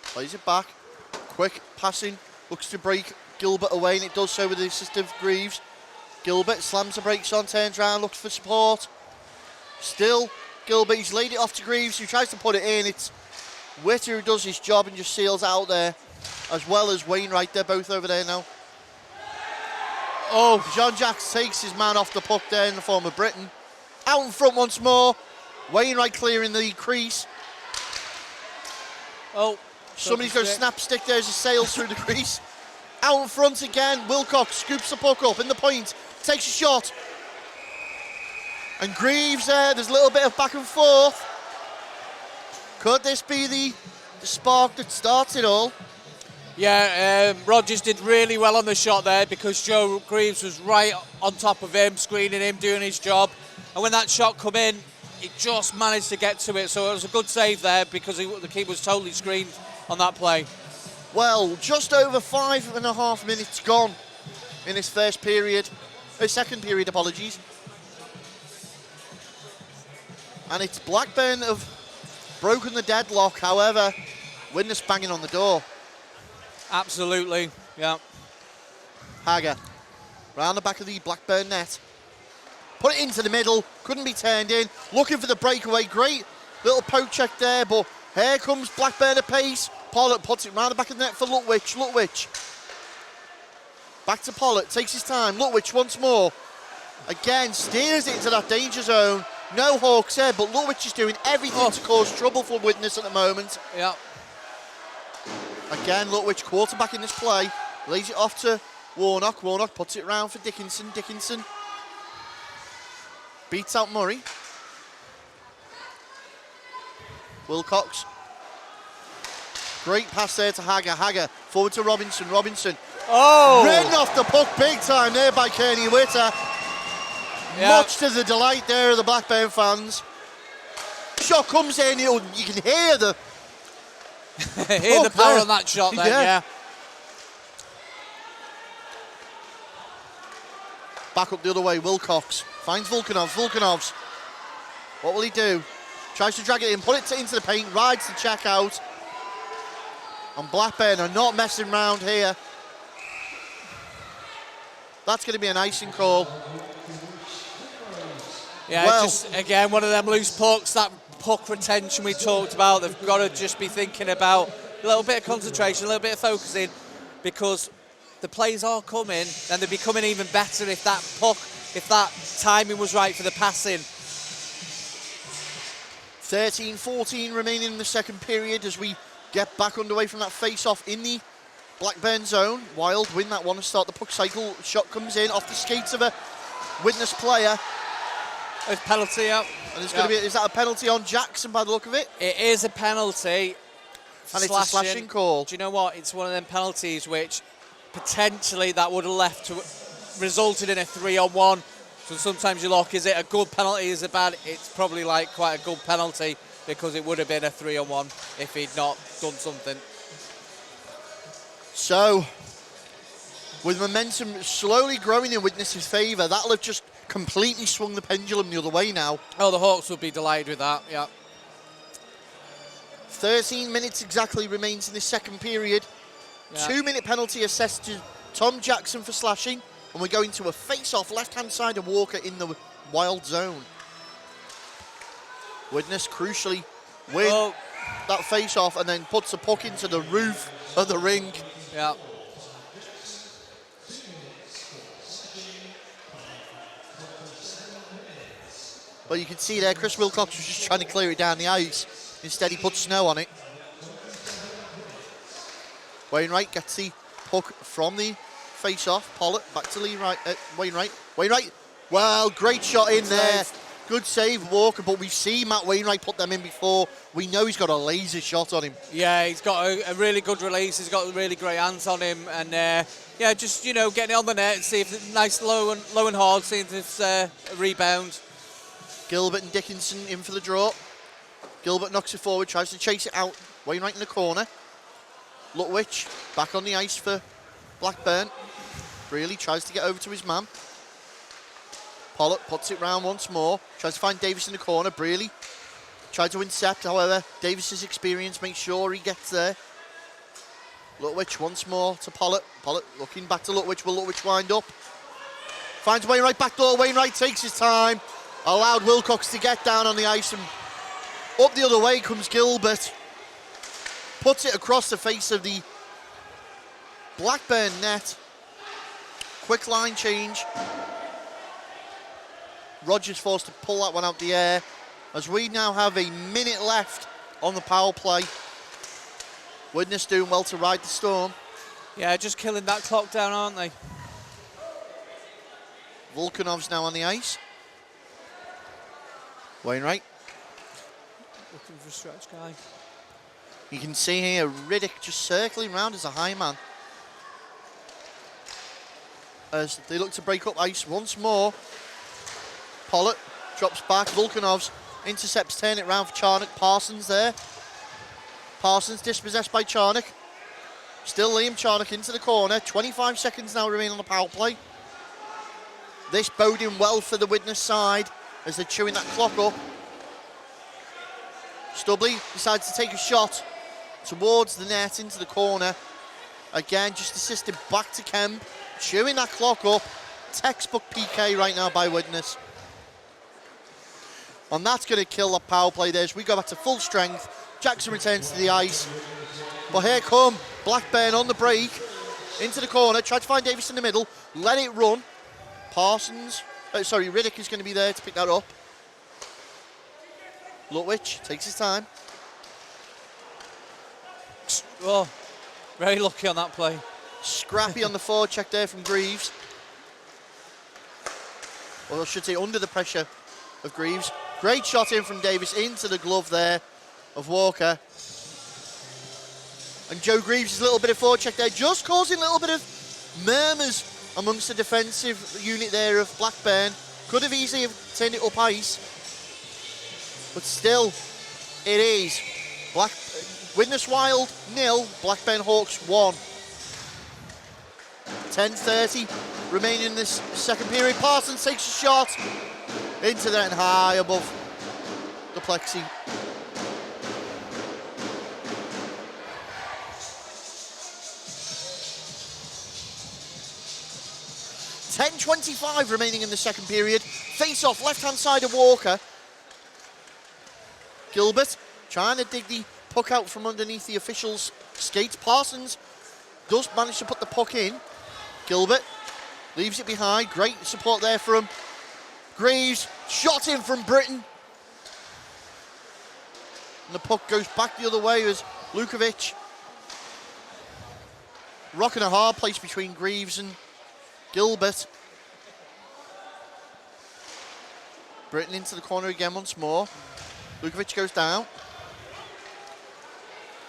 Plays it back. Quick passing. Looks to break Gilbert away, and it does so with the assist of Greaves. Gilbert slams the brakes on, turns around, looks for support. Still Gilbert, he's laid it off to Greaves, who tries to put it in. It's Witter who does his job and just seals out there, as well as Wainwright. They're both over there now. Oh, Jean-Jacques takes his man off the puck there in the form of Britain. Out in front once more. Wainwright clearing the crease. Oh, somebody's got a snap stick there as he sails through the crease. Out in front again. Wilcox scoops the puck up in the point. Takes a shot. And Greaves there. There's a little bit of back and forth. Could this be the spark that starts it all? Yeah, Rogers did really well on the shot there because Joe Greaves was right on top of him, screening him, doing his job. And when that shot come in, he just managed to get to it. So it was a good save there because the keeper was totally screened on that play. Well, just over 5.5 minutes gone in this first period. Second period, apologies. And it's Blackburn have broken the deadlock. However, Widnes banging on the door. Absolutely, yeah. Hager, round the back of the Blackburn net. Put it into the middle, couldn't be turned in. Looking for the breakaway, great little poke check there, but here comes Blackburn at pace. Pollock puts it round the back of the net for Lutwich. Lutwich. Back to Pollock, takes his time. Lutwich once more. Again, steers it into that danger zone. No Hawks there, but Lutwich is doing everything to cause trouble for Widnes at the moment. Yeah. Again, Lutwich quarterback in this play. Lays it off to Warnock. Warnock puts it round for Dickinson. Dickinson beats out Murray. Wilcox. Great pass there to Hager. Hager forward to Robinson. Robinson. Oh! Ridden off the puck big time there by Kearney Witter. Yeah. Much to the delight there of the Blackburn fans. shot comes in, you can hear the Hear the power on that shot then, yeah. Back up the other way, Wilcox finds Volkanovs. What will he do? Tries to drag it in, put it into the paint, rides the check out. And Blackburn are not messing around here. That's going to be an icing call. Yeah, Well, just again, one of them loose pucks, that puck retention we talked about. They've got to just be thinking about a little bit of concentration, a little bit of focusing, because the plays are coming, and they'd be coming even better if that puck, if that timing was right for the passing. 13-14 remaining in the second period as we get back underway from that face-off in the Blackburn zone. Wild win that one to start the puck cycle. Shot comes in off the skates of a Widnes player. A penalty up. And it's going to be, is that a penalty on Jackson by the look of it? It is a penalty. And it's a slashing call. Do you know what? It's one of them penalties which potentially that would have resulted in a 3-on-1. So sometimes you look, is it a good penalty, is it bad? It's probably like quite a good penalty because it would have been a 3-on-1 if he'd not done something. So, with momentum slowly growing in Widnes' favour, that'll have just completely swung the pendulum the other way now. Oh, the Hawks would be delighted with that, yeah. 13 minutes exactly remains in this second period. Yeah. 2-minute penalty assessed to Tom Jackson for slashing. And we're going to a face-off left-hand side of Walker in the Wild zone. Widnes crucially win that face-off and then puts the puck into the roof of the ring. Yeah. But you can see there, Chris Wilcox was just trying to clear it down the ice. Instead, he put snow on it. Wainwright gets the puck from the face-off. Pollitt back to Wainwright. Wainwright, well, great shot in there. Good save, Walker, but we've seen Matt Wainwright put them in before. We know he's got a laser shot on him. Yeah, he's got a really good release. He's got really great hands on him. And, yeah, just, you know, getting it on the net and see if it's nice low and hard, seeing if it's a rebound. Gilbert and Dickinson in for the draw. Gilbert knocks it forward, tries to chase it out. Wainwright in the corner. Lutwich back on the ice for Blackburn. Brearley tries to get over to his man. Pollock puts it round once more. Tries to find Davis in the corner. Brearley tried to intercept, however, Davis's experience makes sure he gets there. Lutwich once more to Pollock. Pollock looking back to Lutwich. Will Lutwich wind up? Finds Wainwright back door. Wainwright takes his time. Allowed Wilcox to get down on the ice, and up the other way comes Gilbert. Puts it across the face of the Blackburn net. Quick line change. Rogers forced to pull that one out the air as we now have a minute left on the power play. Widnes doing well to ride the storm. Yeah, just killing that clock down, aren't they? Volkanov's now on the ice. Wainwright. Looking for a stretch guy. You can see here Riddick just circling around as a high man. As they look to break up ice once more. Pollock drops back. Volkanovs intercepts, turn it round for Charnock. Parsons there. Parsons dispossessed by Charnock. Still Liam Charnock into the corner. 25 seconds now remain on the power play. This boding well for the Widnes side as they're chewing that clock up. Stubley decides to take a shot towards the net into the corner. Again, just assisted back to Kemp, chewing that clock up. Textbook PK right now by Widnes. And that's going to kill the power play there as we go back to full strength. Jackson returns to the ice. But here come Blackburn on the break. Into the corner, try to find Davis in the middle. Let it run. Riddick is going to be there to pick that up. Lutwich takes his time. Oh, very lucky on that play. Scrappy on the forward check there from Greaves. Or I should say under the pressure of Greaves. Great shot in from Davis into the glove there of Walker. And Joe Greaves' little bit of forward check there just causing a little bit of murmurs amongst the defensive unit there of Blackburn. Could have easily turned it up ice. But still, it is. Widnes Wild 0, Blackburn Hawks 1. 10:30 remaining in this second period. Parsons takes a shot into the net and high above the plexi. .25 remaining in the second period. Face off, left-hand side of Walker. Gilbert trying to dig the puck out from underneath the officials' skates. Parsons does manage to put the puck in. Gilbert leaves it behind. Great support there from Greaves. Shot in from Britton. And the puck goes back the other way as Lukovic. Rocking a hard place between Greaves and Gilbert. Britton into the corner again once more. Lukovic goes down.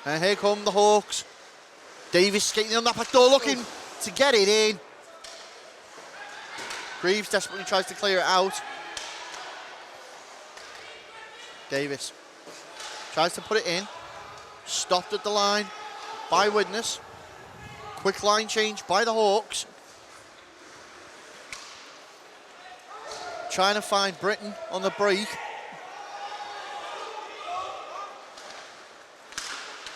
And here come the Hawks. Davis skating on that back door, looking to get it in. Greaves desperately tries to clear it out. Davis tries to put it in. Stopped at the line by Widnes. Quick line change by the Hawks. Trying to find Britton on the break.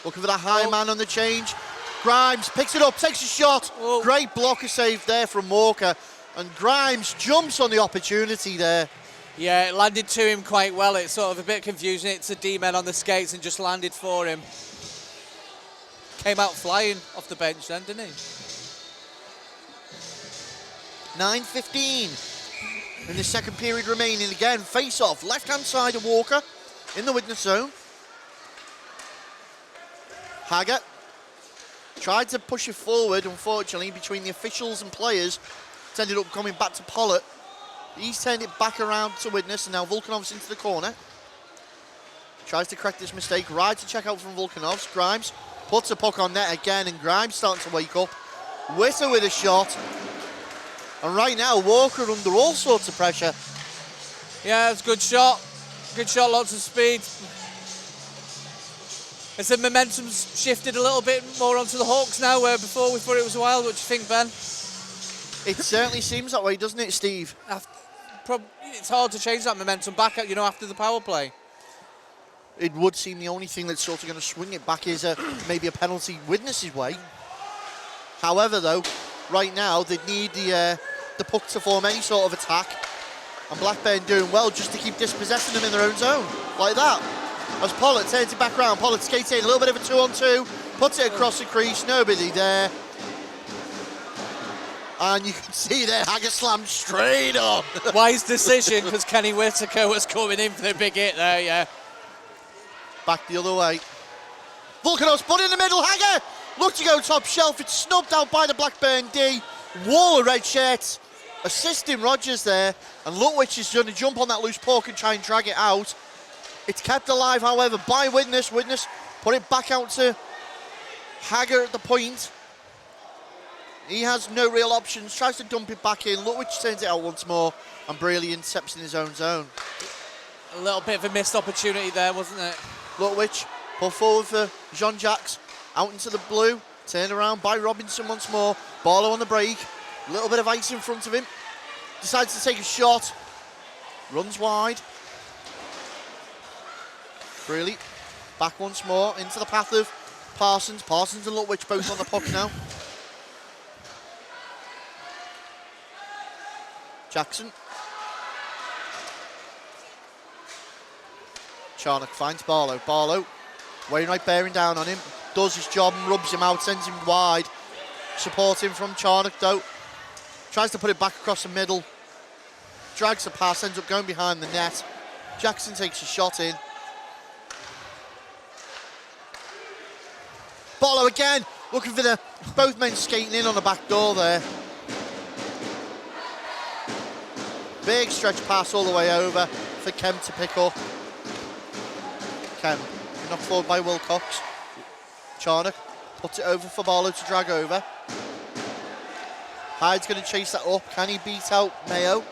Looking for that high man on the change. Grimes picks it up, takes a shot. Great blocker save there from Walker. And Grimes jumps on the opportunity there. Yeah, it landed to him quite well. It's sort of a bit confusing. It's a D-man on the skates and just landed for him. Came out flying off the bench then, didn't he? 9:15 in the second period remaining. Again, face off, left-hand side of Walker in the Widnes zone. Haggett tried to push it forward, unfortunately, between the officials and players. It's ended up coming back to Pollard. He's turned it back around to Widnes, and now Volkanov's into the corner. Tries to correct this mistake. Right to check out from Volkanov's. Grimes puts a puck on net again, and Grimes starting to wake up. Witter with a shot. And right now, Walker under all sorts of pressure. Yeah, it's a good shot. Good shot, lots of speed. As the momentum's shifted a little bit more onto the Hawks now, where before we thought it was Wild. What do you think, Ben? It certainly seems that way, doesn't it, Steve? It's hard to change that momentum back, after the power play. It would seem the only thing that's sort of going to swing it back is maybe a penalty Widnes' way. However, though, right now they need the puck to form any sort of attack, and Blackburn doing well just to keep dispossessing them in their own zone, like that. As Pollard turns it back round, Pollard skates in, a little bit of a 2-on-2, puts it across the crease, nobody there. And you can see there, Haggett slammed straight on. Wise decision, because Kenny Whitaker was coming in for the big hit there, yeah. Back the other way. Volkanov's put in the middle, Haggett! Look to go top shelf, it's snubbed out by the Blackburn D. Wall of red shirts, assisting Rogers there, and Lutwich is going to jump on that loose puck and try and drag it out. It's kept alive, however, by Widnes. Widnes put it back out to Haggett at the point. He has no real options, tries to dump it back in. Lutwich turns it out once more, and Braley intercepts in his own zone. A little bit of a missed opportunity there, wasn't it? Lutwich pull forward for Jean-Jacques, out into the blue, turned around by Robinson once more. Barlow on the break, a little bit of ice in front of him. Decides to take a shot, runs wide. Braley back once more into the path of Parsons. Parsons and Lutwich both on the puck now. Jackson. Charnock finds Barlow. Barlow, Wainwright bearing down on him. Does his job and rubs him out, sends him wide. Supporting from Charnock though. Tries to put it back across the middle. Drags the pass, ends up going behind the net. Jackson takes a shot in. Barlow again, looking for both men skating in on the back door there. Big stretch pass all the way over for Kemp to pick up. Kemp knocked forward by Wilcox. Charnock puts it over for Barlow to drag over. Hyde's going to chase that up. Can he beat out Mayo?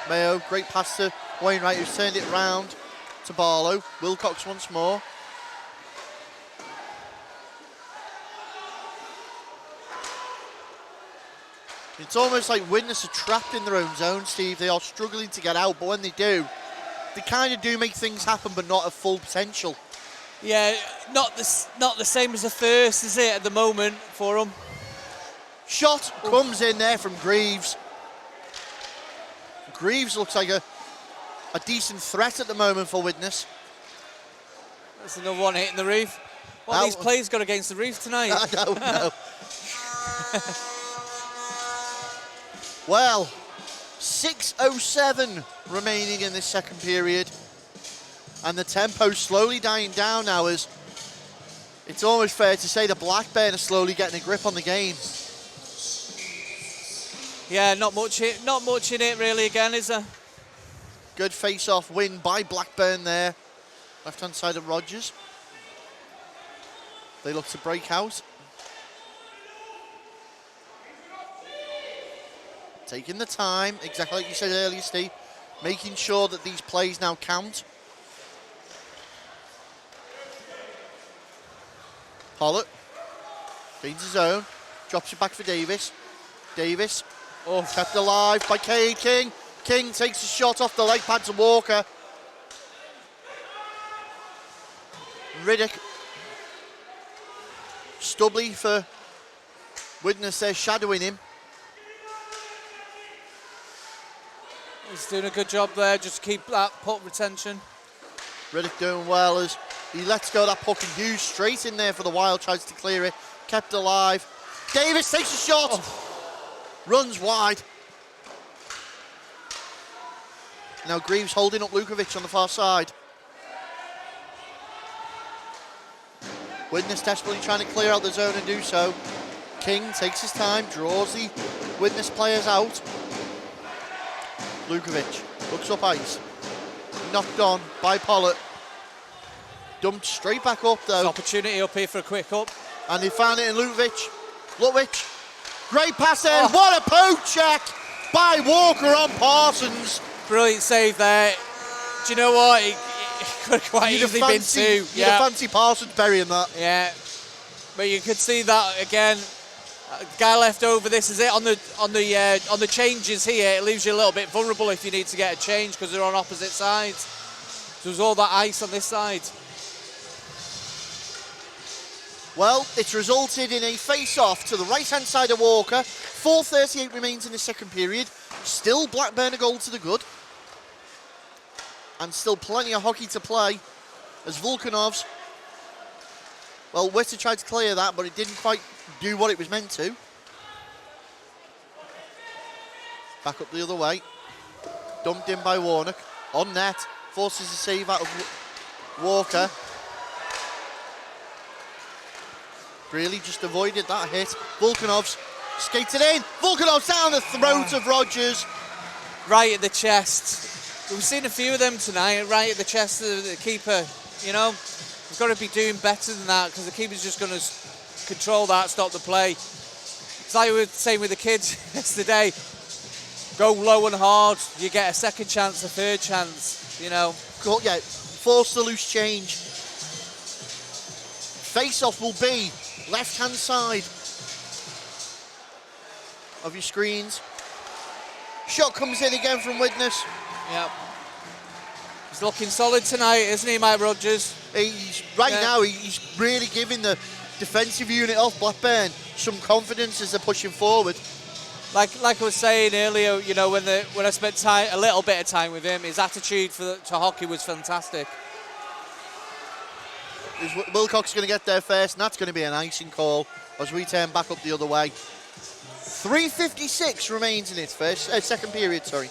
Mayo, great pass to Wainwright, who's turned it round. to Barlow. Wilcox once more. It's almost like Widnes are trapped in their own zone, Steve. They are struggling to get out, but when they do, they kind of do make things happen, but not at full potential. Yeah, not the same as the first, is it, at the moment for them? Shot comes in there from Greaves. Greaves looks like a decent threat at the moment for Widnes. That's another one hitting the roof. What have these players got against the roof tonight? I don't know. Well, 6:07 remaining in this second period. And the tempo's slowly dying down now, as it's almost fair to say the Blackburn are slowly getting a grip on the game. Yeah, not much in it really again, is there? Good face-off win by Blackburn there. Left-hand side of Rogers. They look to break out. Taking the time, exactly like you said earlier, Steve. Making sure that these plays now count. Pollock gains his own, drops it back for Davis. Davis, kept alive by Cade King. King takes a shot off the leg pad to Walker. Riddick. Stubley for Widnes there, shadowing him. He's doing a good job there, just keep that puck retention. Riddick doing well as he lets go of that puck, and Hughes straight in there for the Wild, tries to clear it, kept alive. Davis takes a shot, runs wide. Now Greaves holding up Lukovic on the far side. Widnes desperately trying to clear out the zone and do so. King takes his time, draws the Widnes players out. Lukovic looks up ice. Knocked on by Pollock. Dumped straight back up though. Opportunity up here for a quick up. And they found it in Lukovic. Lukovic, great pass in. What a poke check by Walker on Parsons. Brilliant save there. Do you know what? It could have quite easily been two. You'd have fancy Parsons burying that. Yeah, but you could see that again. Guy left over. This is it on the changes here. It leaves you a little bit vulnerable if you need to get a change because they're on opposite sides. So there's all that ice on this side. Well, it's resulted in a face-off to the right-hand side of Walker. 4:38 remains in the second period. Still Blackburn a goal to the good. And still plenty of hockey to play as Volkanovs. Well, Witter tried to clear that, but it didn't quite do what it was meant to. Back up the other way. Dumped in by Warnock. On net. Forces a save out of Walker. Really just avoided that hit. Volkanovs skated in. Volkanovs down the throat of Rogers. Right at the chest. We've seen a few of them tonight, right at the chest of the keeper. You know, we've got to be doing better than that because the keeper's just going to control that, stop the play. It's like we were saying with the kids yesterday. Go low and hard, you get a second chance, a third chance, you know. Cool, yeah, force the loose change. Face-off will be left-hand side of your screens. Shot comes in again from Widnes. Yep. He's looking solid tonight, isn't he, Mike Rogers? He's now he's really giving the defensive unit of Blackburn some confidence as they're pushing forward. Like I was saying earlier, you know, when I spent a little bit of time with him, his attitude to hockey was fantastic. Wilcox is going to get there first, and that's going to be an icing call as we turn back up the other way. 3:56 remains in its second period, sorry.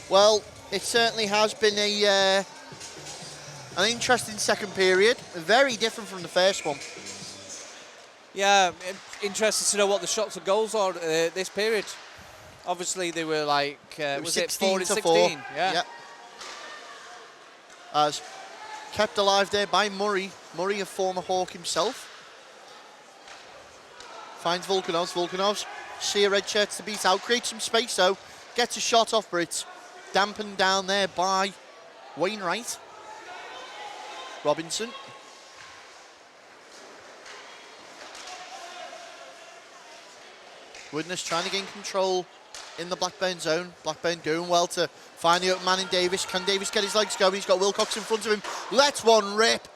Well, it certainly has been an interesting second period, very different from the first one. Yeah, interested to know what the shots and goals are this period. Obviously, they were like, was it 4 to 16? Yeah. As kept alive there by Murray. Murray, a former Hawk himself. Finds Volkanovs. See a red shirt to beat out. Creates some space though. Gets a shot off Brits. dampened down there by Wainwright. Robinson. Widnes trying to gain control in the Blackburn zone. Blackburn doing well to find the open man in Davis. Can Davis get his legs going? He's got Wilcox in front of him. Lets one rip.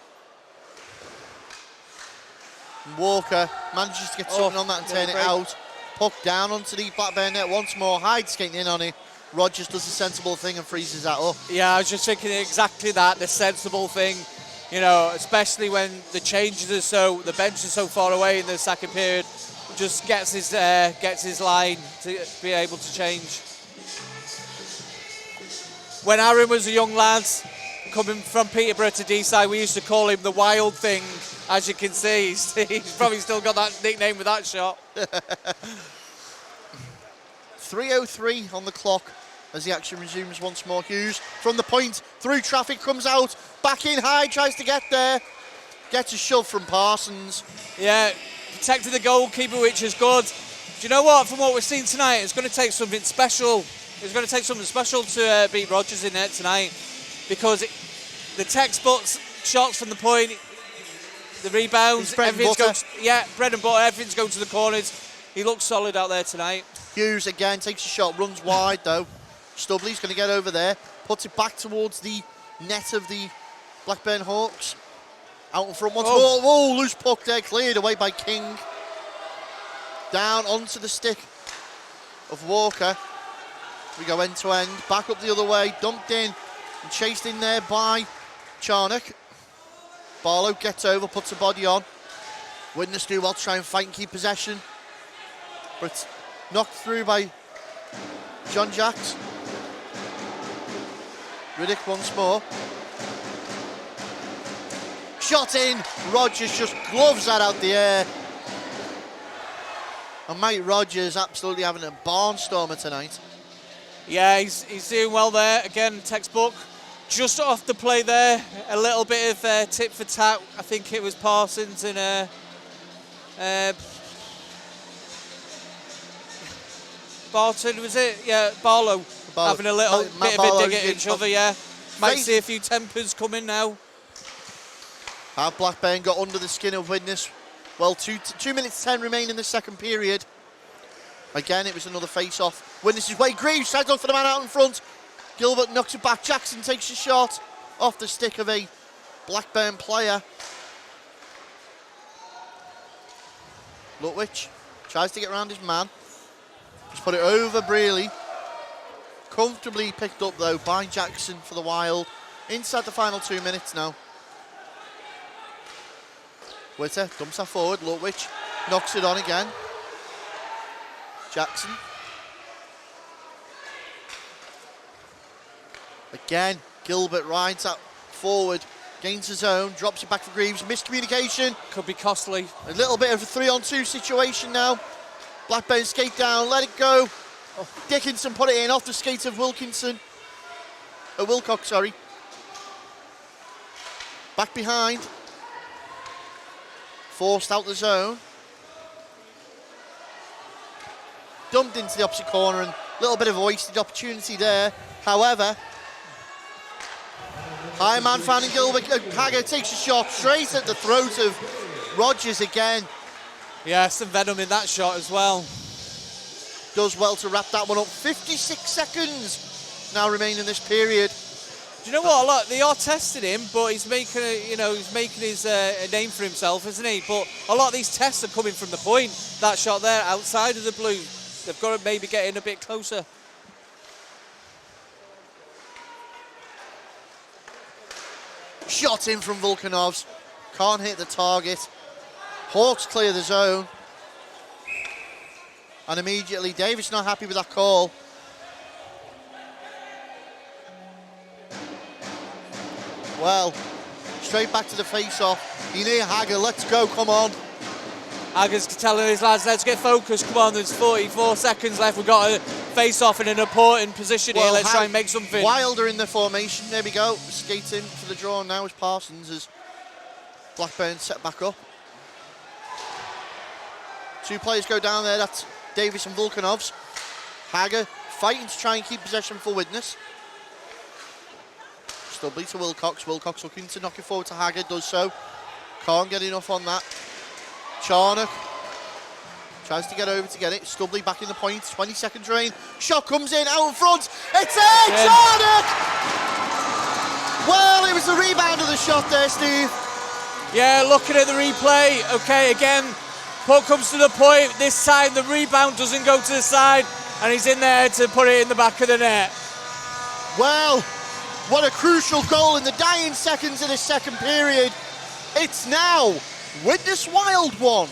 And Walker manages to get something on that and turn it out. Puck down onto the Blackburn net once more. Hyde skating in on it. Rogers does the sensible thing and freezes that up. Yeah, I was just thinking exactly that, the sensible thing. You know, especially when the changes are so, the bench is so far away in the second period, just gets his line to be able to change. When Aaron was a young lad, coming from Peterborough to Deeside, we used to call him the Wild Thing. As you can see, he's probably still got that nickname with that shot. 3:03 on the clock as the action resumes once more. Hughes from the point, through traffic, comes out, back in high, tries to get there. Gets a shove from Parsons. Yeah, protected the goalkeeper, which is good. Do you know what? From what we've seen tonight, it's going to take something special. It's going to take something special to beat Rogers in there tonight, because the textbook shots from the point, the rebounds, everything's going bread and butter, everything's going to the corners. He looks solid out there tonight. Hughes again takes a shot, runs wide though. Stubley's going to get over there, puts it back towards the net of the Blackburn Hawks. Out in front once more. Whoa, loose puck there, cleared away by King. Down onto the stick of Walker. We go end to end, back up the other way, dumped in and chased in there by Charnock. Barlow gets over, puts a body on. Widnes do well to try and fight and keep possession. But it's knocked through by John Jacks. Riddick once more. Shot in, Rogers just gloves that out the air. And Mike Rogers absolutely having a barnstormer tonight. Yeah, he's doing well there. Again, textbook. Just off the play there, a little bit of tit for tat. I think it was Parsons and Barton, was it? Yeah, Barlow. Having a little bit of a dig at each other, yeah. Might see a few tempers coming now. Have Blackburn got under the skin of Widnes? Well, 2 minutes 10 remain in the second period. Again, it was another face-off. Widnes' way, Greaves tries on for the man out in front. Gilbert knocks it back. Jackson takes a shot off the stick of a Blackburn player. Lutwich tries to get around his man. Just put it over Brearley. Comfortably picked up though by Jackson for the Wild. Inside the final 2 minutes now. Witter dumps that forward. Lutwich knocks it on again. Jackson. Again, Gilbert rides that forward, gains his own, drops it back for Greaves. Miscommunication. Could be costly. A little bit of a 3-on-2 situation now. Blackburn skate down, let it go. Dickinson put it in off the skate of Wilcox, sorry. Back behind. Forced out the zone. Dumped into the opposite corner and a little bit of a wasted opportunity there. However, high man found in Gilbert. Hager takes a shot straight at the throat of Rogers again. Yeah, some venom in that shot as well. Does well to wrap that one up. 56 seconds now remain in this period. Do you know what? Look, they are testing him, but he's making his a name for himself, isn't he? But a lot of these tests are coming from the point. That shot there, outside of the blue. They've got to maybe get in a bit closer. Shot in from Volkanovs. Can't hit the target. Hawks clear the zone. And immediately, Davis not happy with that call. Well, straight back to the face-off. You need Hager, let's go, come on. Hager's telling his lads, let's get focused, come on, there's 44 seconds left. We've got to face off in an important position here, let's try and make something. Wilder in the formation, there we go. Skating for the draw now is Parsons as Blackburn set back up. Two players go down there, that's Davis and Volkanovs. Hager fighting to try and keep possession for Widnes. Stubley to Wilcox. Wilcox looking to knock it forward to Haggard, does so. Can't get enough on that. Charnock tries to get over to get it. Stubley back in the point. 20-second drain. Shot comes in out in front. It's in! Charnock! Well, it was the rebound of the shot there, Steve. Yeah, looking at the replay. Okay, again, puck comes to the point. This time the rebound doesn't go to the side, and he's in there to put it in the back of the net. Well, what a crucial goal in the dying seconds of this second period. It's now Widnes Wild 1.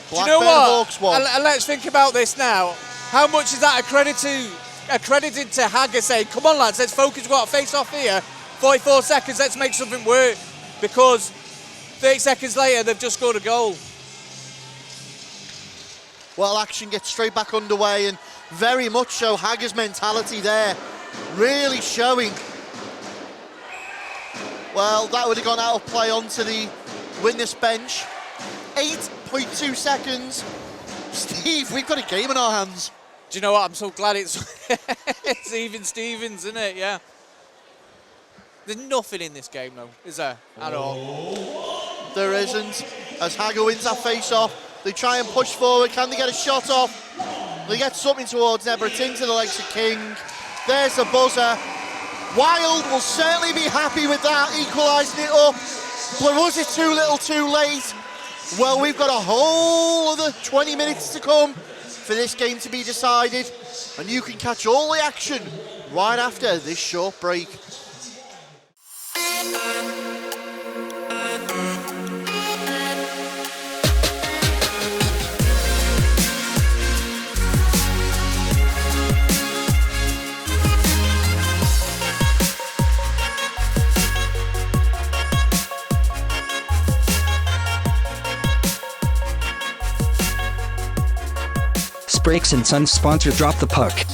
Do you know what? Hawks 1. And let's think about this now. How much is that accredited to Haggard saying, come on lads, let's focus, we've got a face off here, 44 seconds, let's make something work, because 30 seconds later they've just scored a goal. Well, action gets straight back underway, and very much so Haggard's mentality there, really showing. Well, that would have gone out of play onto the Widnes bench. 8.2 seconds. Steve, we've got a game in our hands. Do you know what? I'm so glad it's it's even Stevens, isn't it? Yeah. There's nothing in this game, though, is there? At all. There isn't. As Haggard wins that face-off, they try and push forward. Can they get a shot off? They get something towards Nebra. It's into the legs of King. There's the buzzer. Wild will certainly be happy with that, equalising it up. But was it too little too late? Well, we've got a whole other 20 minutes to come for this game to be decided, and you can catch all the action right after this short break. Brakes and Sons sponsor Drop the Puck.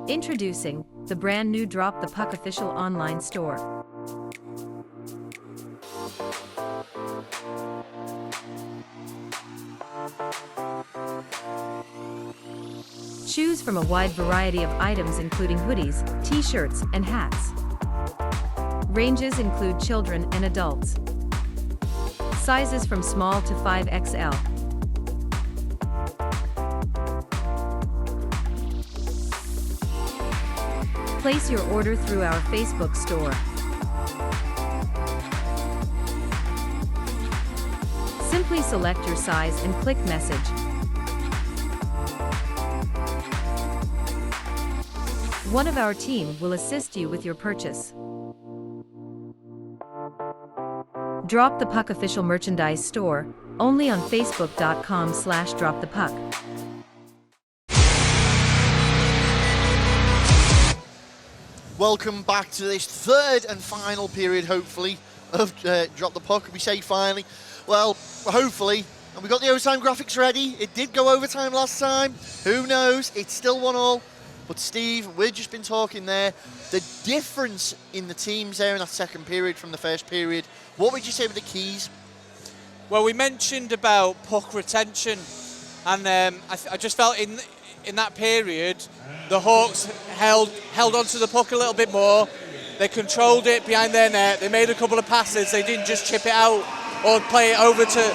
Introducing the brand new Drop the Puck official online store. Choose from a wide variety of items including hoodies, t-shirts, and hats. Ranges include children and adults. Sizes from small to 5XL. Place your order through our Facebook store. Simply select your size and click message. One of our team will assist you with your purchase. Drop the Puck official merchandise store, only on facebook.com/dropthepuck. Welcome back to this third and final period, hopefully, of Drop the Puck. We say finally. Well, hopefully. And we got the overtime graphics ready. It did go overtime last time. Who knows? It's still 1-1. But Steve, we've just been talking there. The difference in the teams there in that second period from the first period. What would you say were the keys? Well, we mentioned about puck retention. And I just felt in that period, the Hawks held onto the puck a little bit more. They controlled it behind their net. They made a couple of passes. They didn't just chip it out or play it over to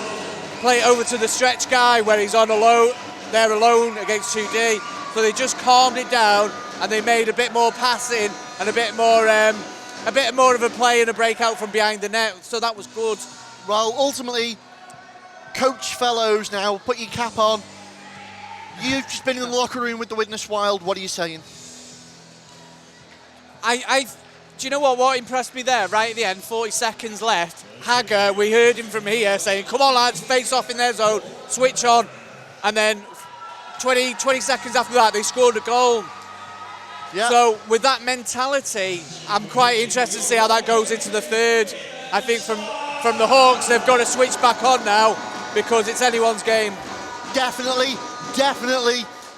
the stretch guy where he's on alone. They're alone against 2D. So they just calmed it down and they made a bit more passing and a bit more of a play and a breakout from behind the net. So that was good. Well, ultimately, Coach Fellows, now put your cap on. You've just been in the locker room with the Widnes Wild. What are you saying? Do you know what impressed me there, right at the end, 40 seconds left, Hager, we heard him from here saying, come on lads, face off in their zone, switch on, and then 20 seconds after that, they scored a goal. Yeah. So with that mentality, I'm quite interested to see how that goes into the third. I think from the Hawks, they've got to switch back on now because it's anyone's game. Definitely.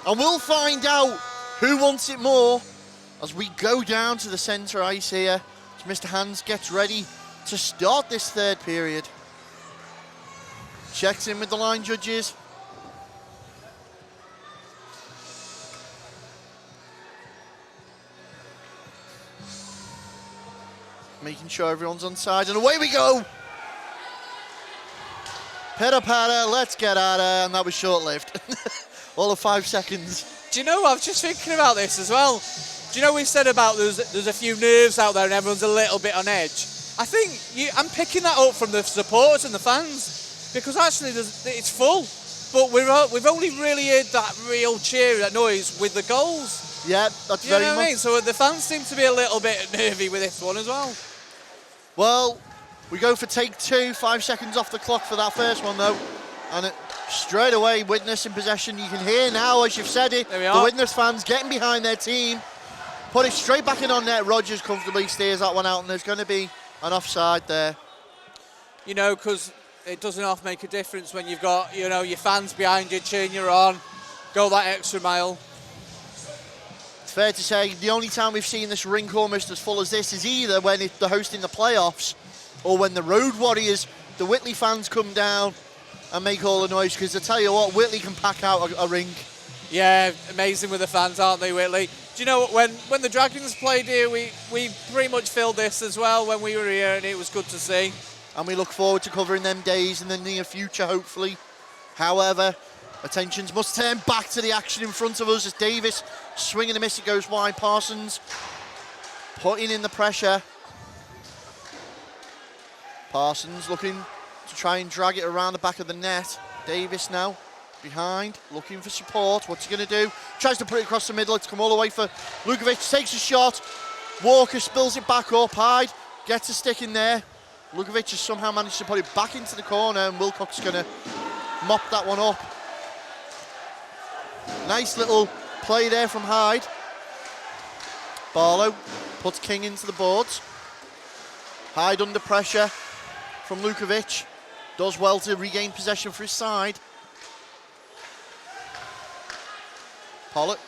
And we'll find out who wants it more as we go down to the centre ice here as Mr. Hans gets ready to start this third period. Checks in with the line judges. Making sure everyone's on side, and away we go! Pitter-patter, let's get at her, and that was short-lived. All of 5 seconds. Do you know, I was just thinking about this as well. Do you know we said about there's a few nerves out there and everyone's a little bit on edge? I think I'm picking that up from the supporters and the fans because actually it's full, but we've only really heard that real cheer, that noise with the goals. Yeah, that's you very know what much. I mean? So the fans seem to be a little bit nervy with this one as well. Well, we go for take 2, 5 seconds off the clock for that first one though, and straight away, Widnes in possession. You can hear now, as you've said it, the Widnes fans getting behind their team. Put it straight back in on net. Rogers comfortably steers that one out, and there's going to be an offside there. You know, because it doesn't half make a difference when you've got, you know, your fans behind you cheering you on. Go that extra mile. It's fair to say the only time we've seen this rink almost as full as this is either when they're hosting the playoffs or when the Road Warriors, the Whitley fans, come down and make all the noise, because I tell you what, Whitley can pack out a rink. Yeah, amazing with the fans, aren't they, Whitley? Do you know, when the Dragons played here, we pretty much filled this as well when we were here, and it was good to see. And we look forward to covering them days in the near future, hopefully. However, attentions must turn back to the action in front of us as Davis swinging a miss, it goes wide. Parsons putting in the pressure. Parsons looking to try and drag it around the back of the net. Davis now behind, looking for support. What's he going to do? Tries to put it across the middle. It's come all the way for Lukovic. Takes a shot. Walker spills it back up. Hyde gets a stick in there. Lukovic has somehow managed to put it back into the corner, and Wilcox is going to mop that one up. Nice little play there from Hyde. Barlow puts King into the boards. Hyde under pressure from Lukovic. Does well to regain possession for his side. Pollock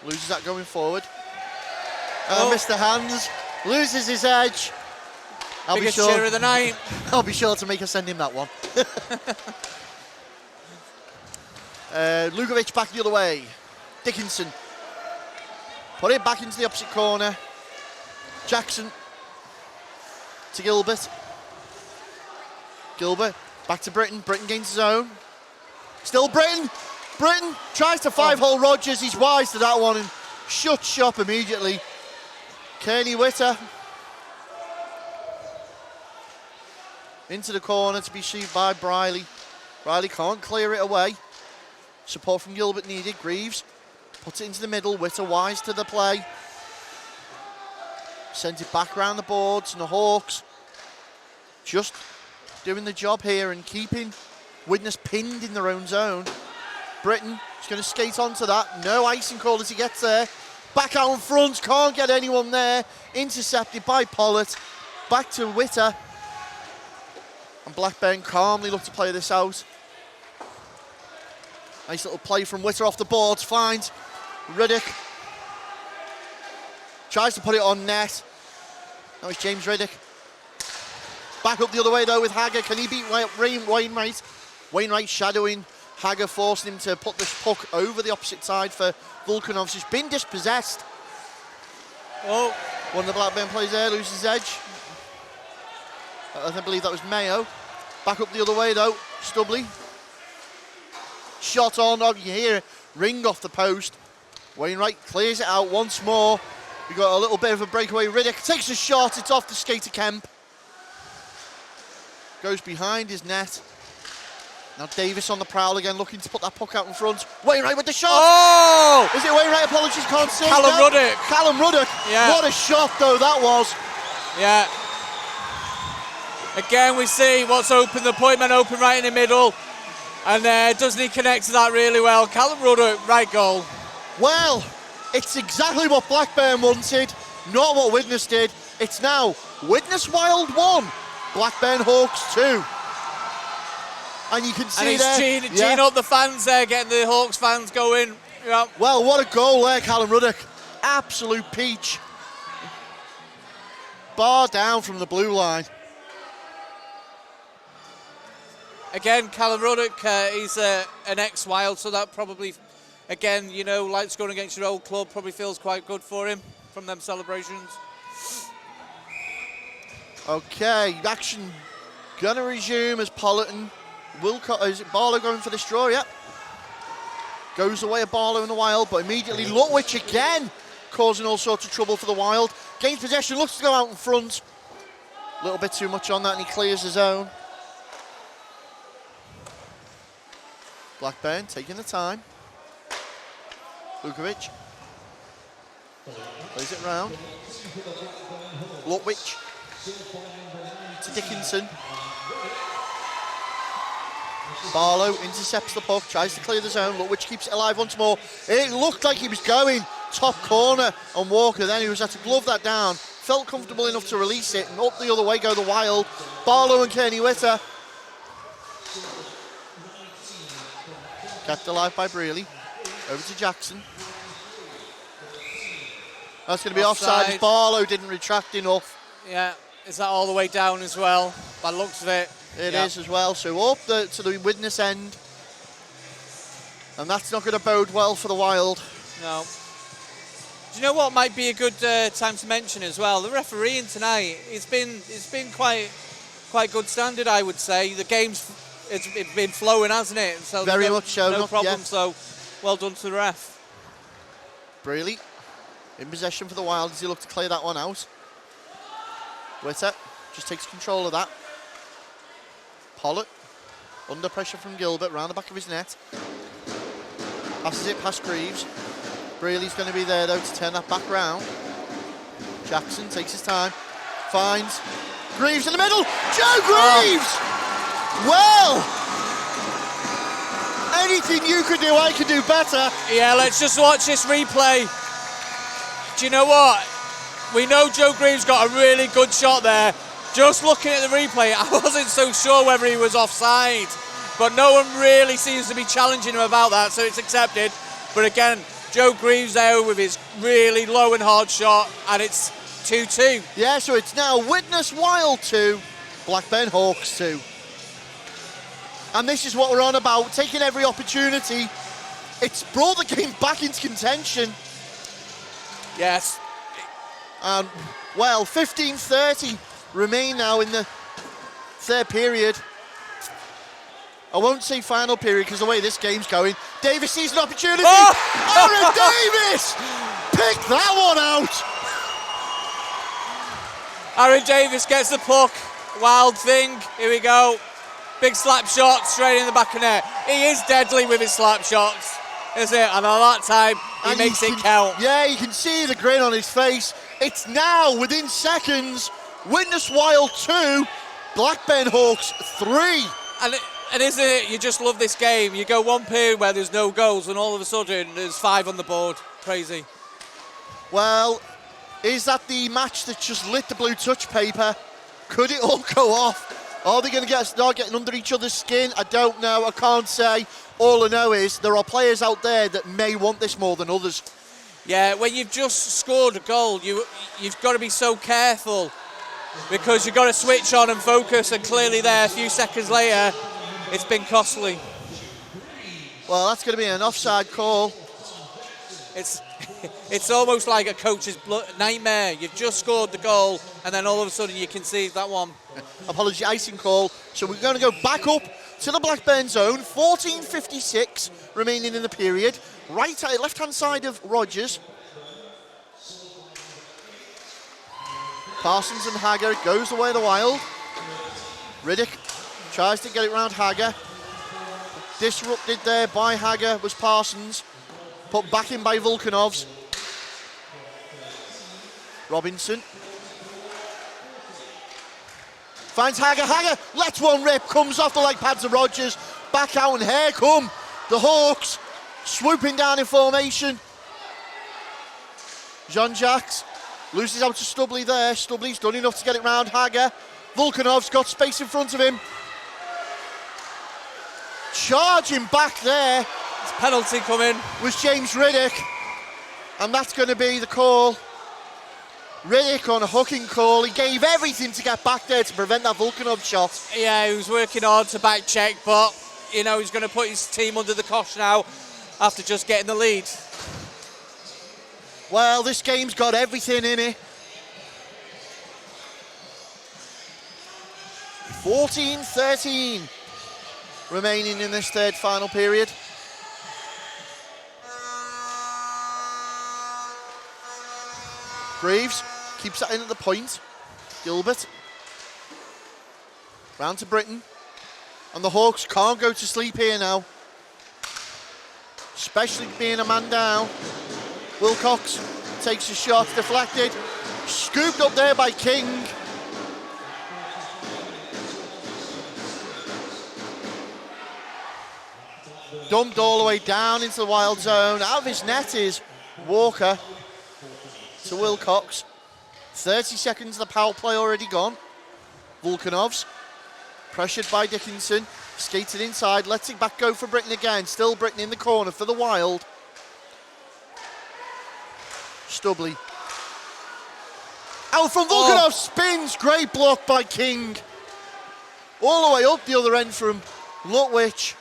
loses that going forward. Mr. Hans loses his edge. Biggest cheer of the night. I'll be sure to make us send him that one. Lukovic back the other way. Dickinson. Put it back into the opposite corner. Jackson to Gilbert. Gilbert back to Britton. Britton gains his own. Still Britton. Britton tries to five-hole Rogers. He's wise to that one and shuts shop immediately. Kearney Witter into the corner to be received by Briley. Briley can't clear it away. Support from Gilbert needed. Greaves puts it into the middle. Witter wise to the play. Sends it back around the boards, and the Hawks just doing the job here and keeping Widnes pinned in their own zone. Britton is going to skate onto that. No icing call as he gets there. Back out in front, can't get anyone there. Intercepted by Pollard. Back to Witter. And Blackburn calmly look to play this out. Nice little play from Witter off the boards. Finds Riddick. Tries to put it on net. That was James Riddick. Back up the other way though with Hager. Can he beat Wainwright? Wainwright shadowing Hager, forcing him to put this puck over the opposite side for Volkanov, who's been dispossessed. Oh, one of the Blackburn players there loses his edge. I believe that was Mayo. Back up the other way though, Stubley. Shot on, you hear it ring off the post. Wainwright clears it out once more. We got a little bit of a breakaway. Riddick takes a shot, it's off the skate to Kemp. Goes behind his net. Now Davis on the prowl again, looking to put that puck out in front. Wainwright with the shot. Oh! Is it Wainwright? Apologies, can't see. Callum No. Ruddock. Callum Ruddock. Yeah. What a shot, though, that was. Yeah. Again, we see what's open, the point man open right in the middle. And doesn't he connect to that really well? Callum Ruddock, right goal. Well, it's exactly what Blackburn wanted, not what Widnes did. It's now Widnes Wild 1, Blackburn Hawks 2. And you can see and he's cheering up the fans there, getting the Hawks fans going. Yeah. Well, what a goal there, Callum Ruddock. Absolute peach. Bar down from the blue line. Again, Callum Ruddock, he's an ex-Wild, so that probably, again, you know, like scoring against your old club, probably feels quite good for him from them celebrations. Okay, action gonna resume as Pollerton. Is it Barlow going for the straw? Yep. Goes away at Barlow in the Wild, but immediately Lutwich again causing all sorts of trouble for the Wild. Gains possession, looks to go out in front. A little bit too much on that, and he clears his own. Blackburn taking the time. Lukovic plays it round. Lutwich to Dickinson. Barlow intercepts the puck, tries to clear the zone. Lutwich keeps it alive once more. It looked like he was going top corner on Walker, then he was had to glove that down. Felt comfortable enough to release it, and up the other way go the Wild. Barlow and Kearney Witter. Kept alive by Brearley. Over to Jackson. That's going to be offside. Barlow didn't retract enough. Yeah, is that all the way down as well? By the looks of it. It is as well. So up to the Widnes end. And that's not going to bode well for the Wild. No. Do you know what might be a good time to mention as well? The refereeing tonight, it's been quite good standard, I would say. The game's it's been flowing, hasn't it? So very much so. No problem. Yeah. So well done to the ref. Brearley in possession for the Wild as he looked to clear that one out. Witter just takes control of that. Pollard under pressure from Gilbert round the back of his net. Passes it past Greaves. Brearley's going to be there though to turn that back round. Jackson takes his time, finds Greaves in the middle. Joe Greaves! Well, anything you could do, I could do better. Yeah, let's just watch this replay. Do you know what? We know Joe Greaves got a really good shot there. Just looking at the replay, I wasn't so sure whether he was offside, but no one really seems to be challenging him about that, so it's accepted. But again, Joe Greaves there with his really low and hard shot, and it's 2-2. Yeah, so it's now Widnes Wild 2, Blackburn Hawks 2. And this is what we're on about, taking every opportunity. It's brought the game back into contention. Yes. And, well, 15:30 remain now in the third period. I won't say final period because the way this game's going. Davis sees an opportunity. Aaron Davis! Pick that one out! Aaron Davis gets the puck. Wild thing. Here we go. Big slap shot straight in the back of net. He is deadly with his slap shots, isn't it? And at that time, he makes it count. Yeah, you can see the grin on his face. It's now, within seconds, Widnes Wild 2, Blackburn Hawks 3. And isn't it, you just love this game. You go one period where there's no goals and all of a sudden there's 5 on the board. Crazy. Well, is that the match that just lit the blue touch paper? Could it all go off? Are they going to start getting under each other's skin? I don't know. I can't say. All I know is there are players out there that may want this more than others. Yeah, when you've just scored a goal, you've got to be so careful because you've got to switch on and focus, and clearly there, a few seconds later, it's been costly. Well, that's going to be an offside call. It's almost like a coach's nightmare. You've just scored the goal, and then all of a sudden you concede that one. Apology, icing call. So we're going to go back up to the Blackburn zone. 14:56 remaining in the period. Left-hand side of Rogers. Parsons and Hagger goes the way of the Wild. Riddick tries to get it round Hagger. Disrupted there by Hager was Parsons. Put back in by Volkanovs. Robinson. Finds Hager. Hager lets one rip. Comes off the leg pads of Rogers. Back out and here come the Hawks. Swooping down in formation. Jean-Jacques loses out to Stubley there. Stubley's done enough to get it round Hager. Volkanov's got space in front of him. Charging back there. It's penalty coming. Was James Riddick. And that's going to be the call. Riddick on a hooking call. He gave everything to get back there to prevent that Volkanov shot. Yeah, he was working hard to back check, but, you know, he's going to put his team under the cosh now after just getting the lead. Well, this game's got everything in it. 14-13 remaining in this third final period. Graves keeps that in at the point. Gilbert. Round to Britton. And the Hawks can't go to sleep here now. Especially being a man down. Wilcox takes a shot, deflected. Scooped up there by King. Dumped all the way down into the wild zone. Out of his net is Walker to Wilcox. 30 seconds of the power play already gone. Volkanovs, pressured by Dickinson, skated inside, lets it back go for Britton again. Still Britton in the corner for the Wild. Stubley. Out from Volkanov, spins, great block by King. All the way up the other end from Lutwich.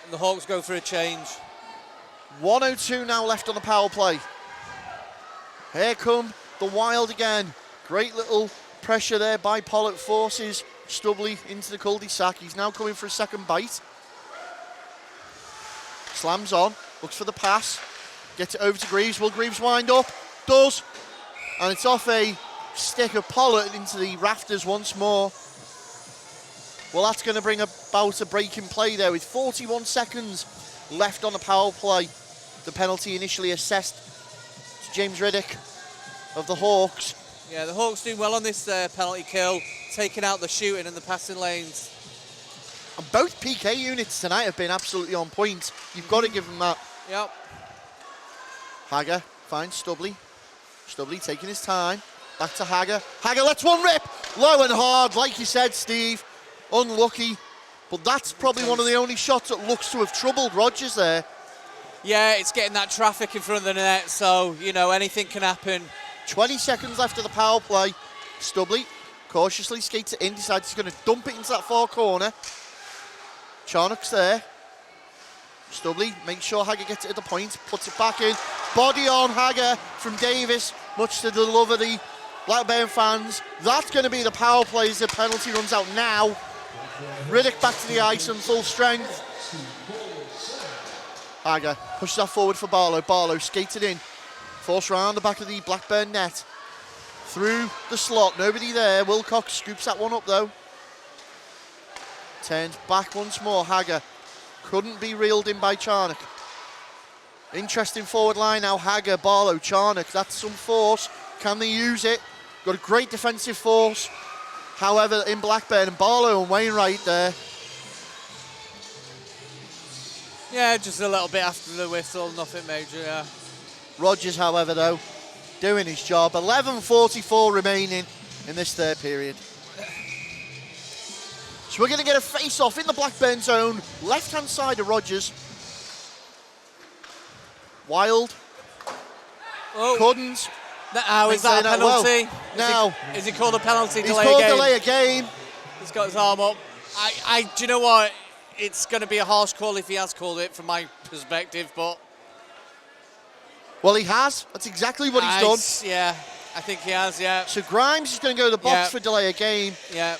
And the Hawks go for a change. 1:02 now left on the power play. Here come the Wild again. Great little pressure there by Pollock, forces Stubley into the cul-de-sac. He's now coming for a second bite. Slams on, looks for the pass. Gets it over to Greaves. Will Greaves wind up? Does. And it's off a stick of Pollock into the rafters once more. Well, that's going to bring about a break in play there with 41 seconds left on the power play. The penalty initially assessed to James Riddick of the Hawks. Yeah, the Hawks doing well on this penalty kill, taking out the shooting and the passing lanes. And both PK units tonight have been absolutely on point. You've got to give them that. Yep. Hager finds Stubley. Stubley taking his time. Back to Hager. Hager lets one rip. Low and hard, like you said, Steve. Unlucky. But that's probably one of the only shots that looks to have troubled Rogers there. Yeah, it's getting that traffic in front of the net, so, you know, anything can happen. 20 seconds left of the power play. Stubley cautiously skates it in, decides he's going to dump it into that far corner. Charnock's there. Stubley makes sure Hager gets it at the point, puts it back in. Body on Hager from Davis, much to the love of the Blackburn fans. That's going to be the power play as the penalty runs out now. Riddick back to the ice on full strength. Hager pushes that forward for Barlow. Barlow skated in. Forced round the back of the Blackburn net. Through the slot, nobody there. Wilcox scoops that one up though. Turns back once more. Hager couldn't be reeled in by Charnock. Interesting forward line now. Hager, Barlow, Charnock. That's some force. Can they use it? Got a great defensive force. However, in Blackburn, and Barlow and Wainwright there. Yeah, just a little bit after the whistle, nothing major, yeah. Rogers, however, though, doing his job. 11:44 remaining in this third period. So we're going to get a face-off in the Blackburn zone, left-hand side of Rogers. Wild. Oh. Couldn't. Now, is that a penalty? Now. Is he called a penalty? He's Delay called a game? delay a game. He's got his arm up. Do you know what? It's going to be a harsh call if he has called it from my perspective, but... Well, he has. That's exactly what he's done. Yeah, I think he has, yeah. So Grimes is going to go to the box for delay a game. Yeah.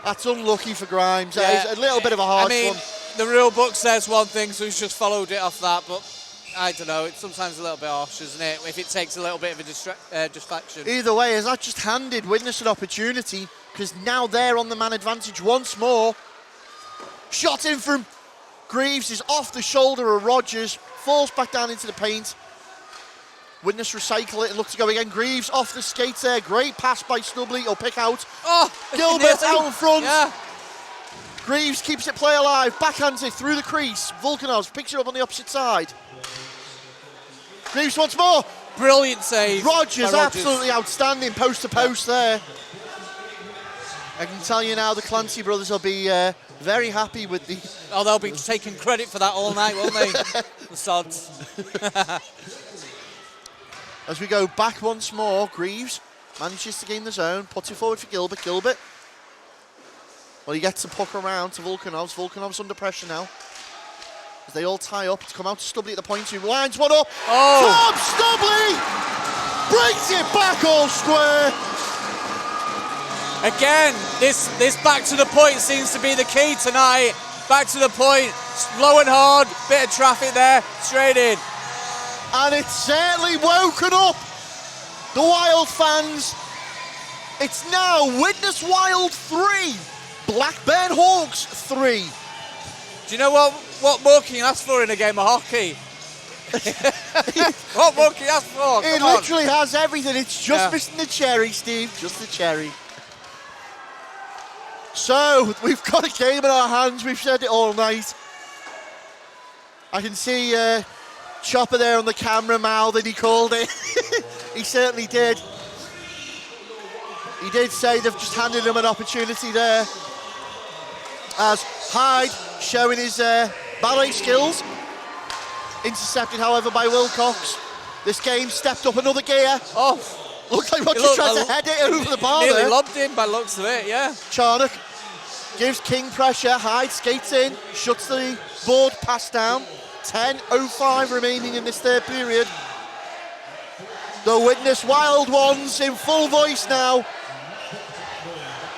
That's unlucky for Grimes. Yeah. It's a little bit of a harsh one. The rule book says one thing, so he's just followed it off that, but I don't know. It's sometimes a little bit harsh, isn't it, if it takes a little bit of a distraction. Either way, has that just handed Widnes an opportunity because now they're on the man advantage once more. Shot in from Greaves is off the shoulder of Rogers, falls back down into the paint. Witness recycle it and look to go again. Greaves off the skates there. Great pass by Stubley. He'll pick out. Oh, Gilbert out in front. Yeah. Greaves keeps it play alive. Backhands it through the crease. Volkanovs picks it up on the opposite side. Greaves once more. Brilliant save. Rogers, by absolutely outstanding post to post there. I can tell you now the Clancy brothers will be very happy with the... Oh, they'll be taking credit for that all night, won't they? The sods. As we go back once more, Greaves manages to gain the zone, puts it forward for Gilbert. Gilbert, well, he gets the puck around to Volkanovs. Volkanovs under pressure now. As they all tie up to come out to Stubley at the point, who lines one up. Oh! Tom Stubley breaks it back all square. Again, this back to the point seems to be the key tonight. Back to the point, low and hard, bit of traffic there, straight in. And it's certainly woken up the Wild fans. It's now Witness Wild 3, Blackburn Hawks 3. Do you know what more can you ask for in a game of hockey? What more can you ask for? It Come on. literally has everything. It's just Yeah. missing the cherry, Steve. Just the cherry. So, we've got a game in our hands. We've said it all night. I can see Chopper there on the camera mouthing he called it. He certainly did. He did say they've just handed him an opportunity there. As Hyde showing his ballet skills. Intercepted, however, by Wilcox. This game stepped up another gear. Oh, Looks like Rogers tried to head it over the bar nearly there. lobbed him by the looks of it, yeah. Charnock gives King pressure. Hyde skates in, shuts the board pass down. 10:05 remaining in this third period. The Witness Wild Ones in full voice now.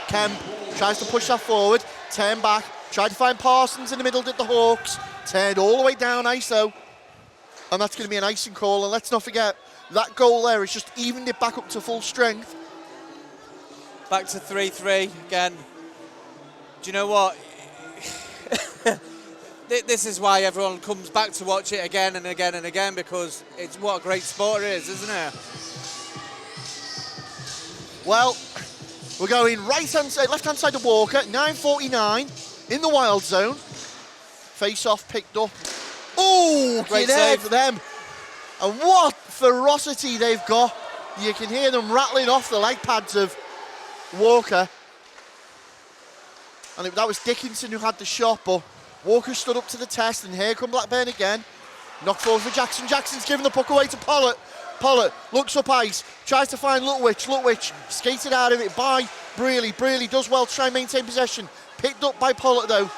Kemp tries to push that forward. Turn back. Tried to find Parsons in the middle, did the Hawks. Turned all the way down ISO. And that's going to be an icing call. And let's not forget, that goal there has just evened it back up to full strength. Back to 3-3 again. Do you know what? This is why everyone comes back to watch it again and again and again, because it's what a great sport it is, isn't it? Well, we're going right-hand side, left-hand side of Walker, 9:49 in the Wild zone. Face-off picked up. Oh, Great great save for them. And what ferocity they've got. You can hear them rattling off the leg pads of Walker. And that was Dickinson who had the shot, but Walker stood up to the test, and here come Blackburn again. Knocked forward for Jackson. Jackson's giving the puck away to Pollard. Pollard looks up ice, tries to find Lutwich. Lutwich skated out of it by Brearley. Brearley does well to try and maintain possession. Picked up by Pollard though.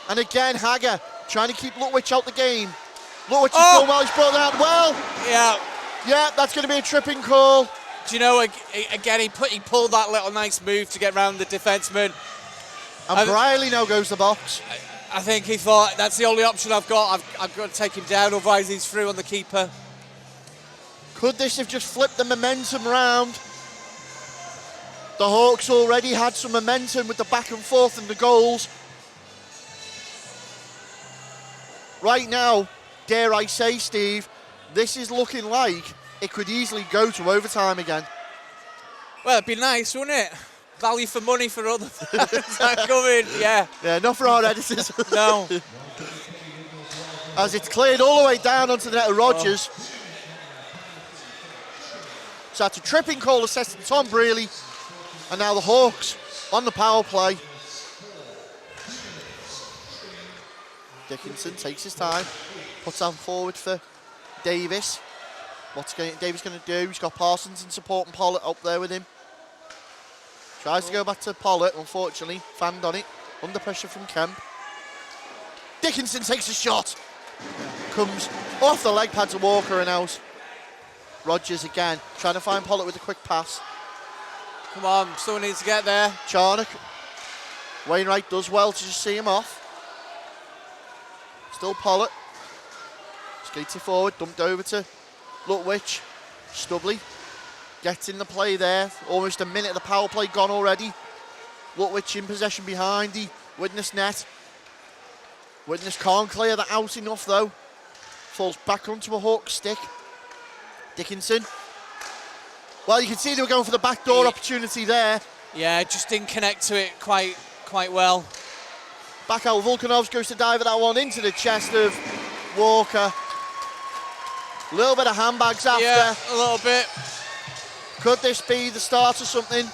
And again, Hagger trying to keep Lutwich out the game. Lutwich is doing well, he's brought that out well. Yeah, that's going to be a tripping call. Do you know, again, he pulled that little nice move to get round the defenseman. And Briley now goes to the box. I think he thought, that's the only option I've got. I've got to take him down, otherwise he's through on the keeper. Could this have just flipped the momentum round? The Hawks already had some momentum with the back and forth and the goals. Right now, dare I say, Steve, this is looking like it could easily go to overtime again. Well, it'd be nice, wouldn't it? Value for money for other fans that come in, yeah. Yeah, not for our editors. No. As it's cleared all the way down onto the net of Rogers. So that's a tripping call assessed to Tom Brearley. And now the Hawks on the power play. Dickinson takes his time, puts out forward for Davis. What's Davis going to do? He's got Parsons and support and Pollard up there with him. Tries to go back to Pollard, unfortunately, fanned on it. Under pressure from Kemp. Dickinson takes a shot. Comes off the leg pads of Walker and out. Rogers again, trying to find Pollard with a quick pass. Come on, someone needs to get there. Charnock. Wainwright does well to just see him off. Still Pollard. Skates it forward, dumped over to Lutwich. Stubley. Gets in the play there. Almost a minute of the power play gone already. Lutwich in possession behind the Widnes net. Widnes can't clear that out enough though. Falls back onto a Hawk stick. Dickinson. Well, you can see they were going for the backdoor opportunity there. Yeah, just didn't connect to it quite well. Back out, Volkanovs goes to dive at that one into the chest of Walker. A little bit of handbags after. Yeah, a little bit. Could this be the start of something?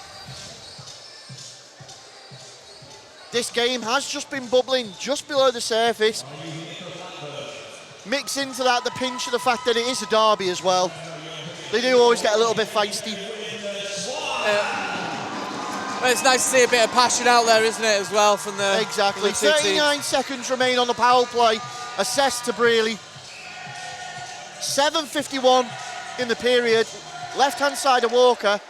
This game has just been bubbling just below the surface. Mix into that the pinch of the fact that it is a derby as well. They do always get a little bit feisty. Well, it's nice to see a bit of passion out there, isn't it, as well, from the Exactly. From the two 39 teams. seconds remain on the power play. Assessed to Brearley. 7:51 in the period. Left-hand side of Walker.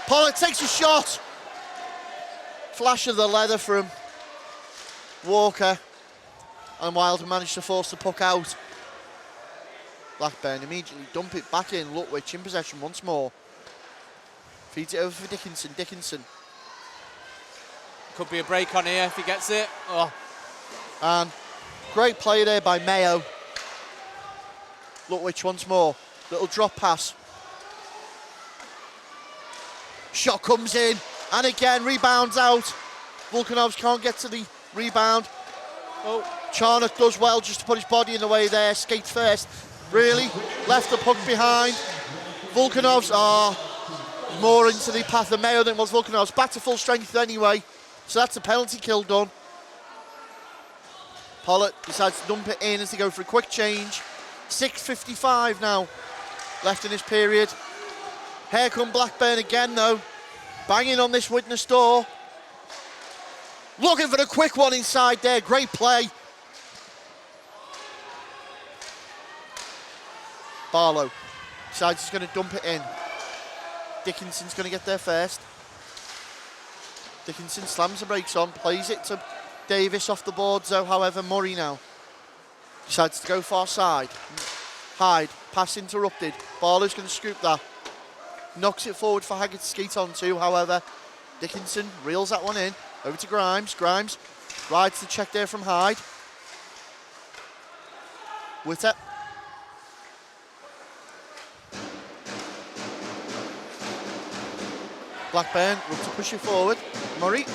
Pollard takes a shot. Flash of the leather from Walker. And Wilder managed to force the puck out. Blackburn immediately dump it back in. Lutwich in possession once more. Feeds it over for Dickinson. Dickinson. Could be a break on here if he gets it. Oh. And great play there by Mayo. Lutwich once more. Little drop pass. Shot comes in. And again, rebounds out. Volkanovs can't get to the rebound. Oh, Charnock does well just to put his body in the way there. Skates first. Really left the puck behind. Volkanovs are more into the path of Mayo than was Volkanovs. Back to full strength anyway. So that's a penalty kill done. Pollard decides to dump it in as they go for a quick change. 6:55 now left in this period. Here come Blackburn again though. Banging on this Widnes door. Looking for the quick one inside there. Great play. Barlow decides he's going to dump it in. Dickinson's going to get there first. Dickinson slams the brakes on, plays it to Davis off the boards though. However, Murray now decides to go far side. Hyde, pass interrupted. Barlow's going to scoop that. Knocks it forward for Haggard to skate onto. However, Dickinson reels that one in. Over to Grimes. Grimes rides the check there from Hyde. Witter. Blackburn look to push it forward. Murray.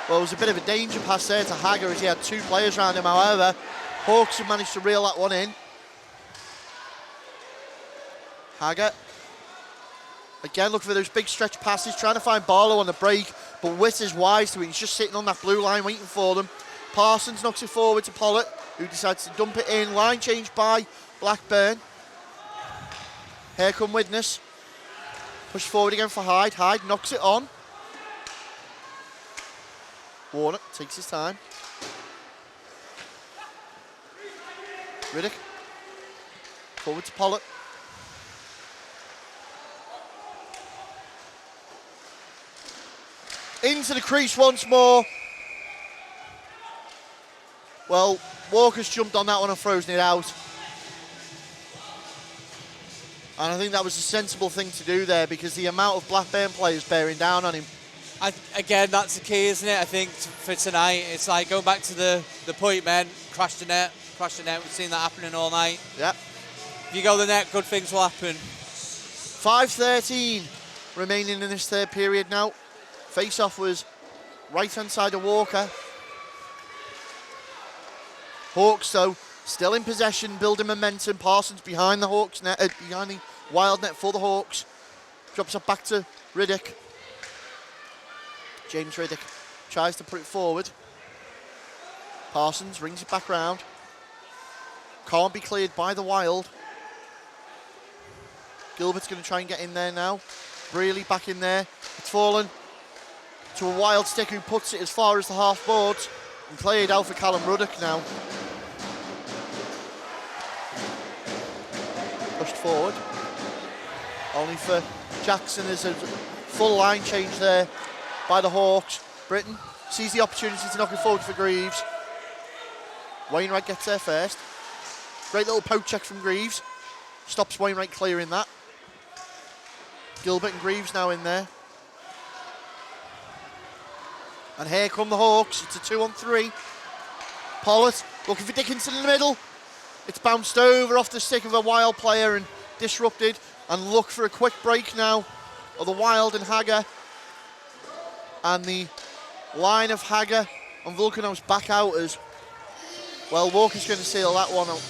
Well, it was a bit of a danger pass there to Haggard as he had two players around him. However, Hawks have managed to reel that one in. Haggard. Again, looking for those big stretch passes, trying to find Barlow on the break, but Witt is wise to it. He's just sitting on that blue line waiting for them. Parsons knocks it forward to Pollard, who decides to dump it in. Line change by Blackburn. Here come Widnes. Push forward again for Hyde. Hyde knocks it on. Warner takes his time. Riddick. Forward to Pollard. Into the crease once more. Well, Walker's jumped on that one and frozen it out. And I think that was a sensible thing to do there because the amount of Blackburn players bearing down on him. Again, that's the key, isn't it? I think for tonight, it's like going back to the point, man. Crash the net. We've seen that happening all night. Yep. If you go the net, good things will happen. 5:13 remaining in this third period now. Face-off was right-hand side of Walker. Hawks, though, still in possession, building momentum. Parsons behind the Hawks net, behind the Wild net for the Hawks. Drops it back to Riddick. James Riddick tries to put it forward. Parsons rings it back round. Can't be cleared by the Wild. Gilbert's going to try and get in there now. Brearley back in there. It's fallen to a Wild stick who puts it as far as the half boards and cleared out for Callum Ruddock now. Pushed forward. Only for Jackson. There's a full line change there by the Hawks. Britton sees the opportunity to knock it forward for Greaves. Wainwright gets there first. Great little poke check from Greaves. Stops Wainwright clearing that. Gilbert and Greaves now in there. And here come the Hawks. It's a 2-on-3. Pollard looking for Dickinson in the middle. It's bounced over off the stick of a Wild player and disrupted. And look for a quick break now of the Wild and Hager. And the line of Hager and Vulcanov's back out as well. Walker's going to seal that one out.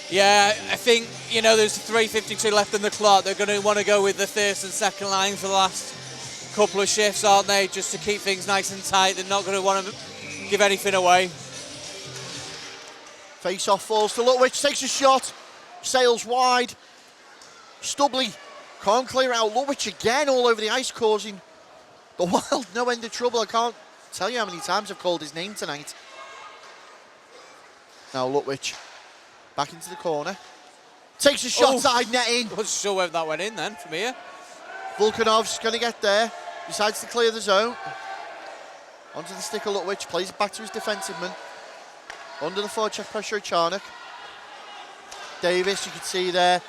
Yeah, I think, you know, there's 3:52 left in the clock. They're going to want to go with the first and second line for the last couple of shifts, aren't they? Just to keep things nice and tight. They're not going to want to give anything away. Face-off falls to Lutwich, takes a shot, sails wide. Stubley can't clear out. Lutwich again all over the ice, causing the Wild no end of trouble. I can't tell you how many times I've called his name tonight. Now Lutwich back into the corner. Takes a shot, side netting. I wasn't sure whether that went in then from here. Vulkanov's going to get there. Decides to clear the zone. Onto the stick of Lutwich. Plays it back to his defensive man. Under the forecheck pressure of Charnock. Davis, you could see there.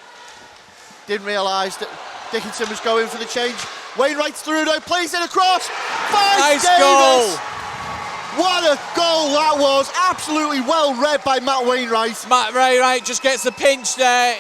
Didn't realise that Dickinson was going for the change. Wainwright's through though. Plays it across. Finds Nice Davis. goal. What a goal that was. Absolutely well read by Matt Wainwright. Matt Wainwright just gets the pinch there.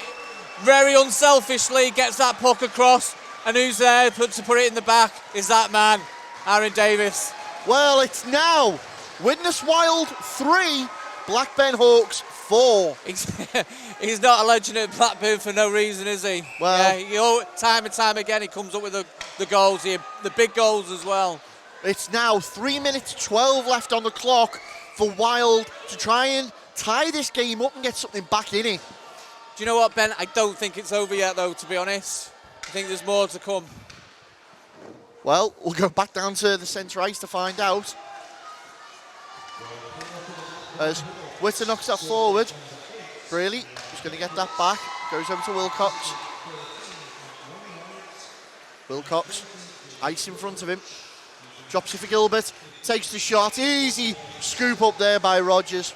Very unselfishly gets that puck across. And who's there to put it in the back is that man, Aaron Davis. Well, it's now Widnes Wild 3, Blackburn Hawks 4. He's not a legend at Blackburn for no reason, is he? Well, yeah, time and time again he comes up with the goals, the big goals as well. It's now 3 minutes 12 left on the clock for Wild to try and tie this game up and get something back in it. Do you know what, Ben? I don't think it's over yet, though, to be honest. I think there's more to come. Well, we'll go back down to the centre ice to find out. As Witter knocks that forward. Really, he's going to get that back. Goes over to Wilcox. Wilcox, ice in front of him. Drops it for Gilbert. Takes the shot. Easy scoop up there by Rogers.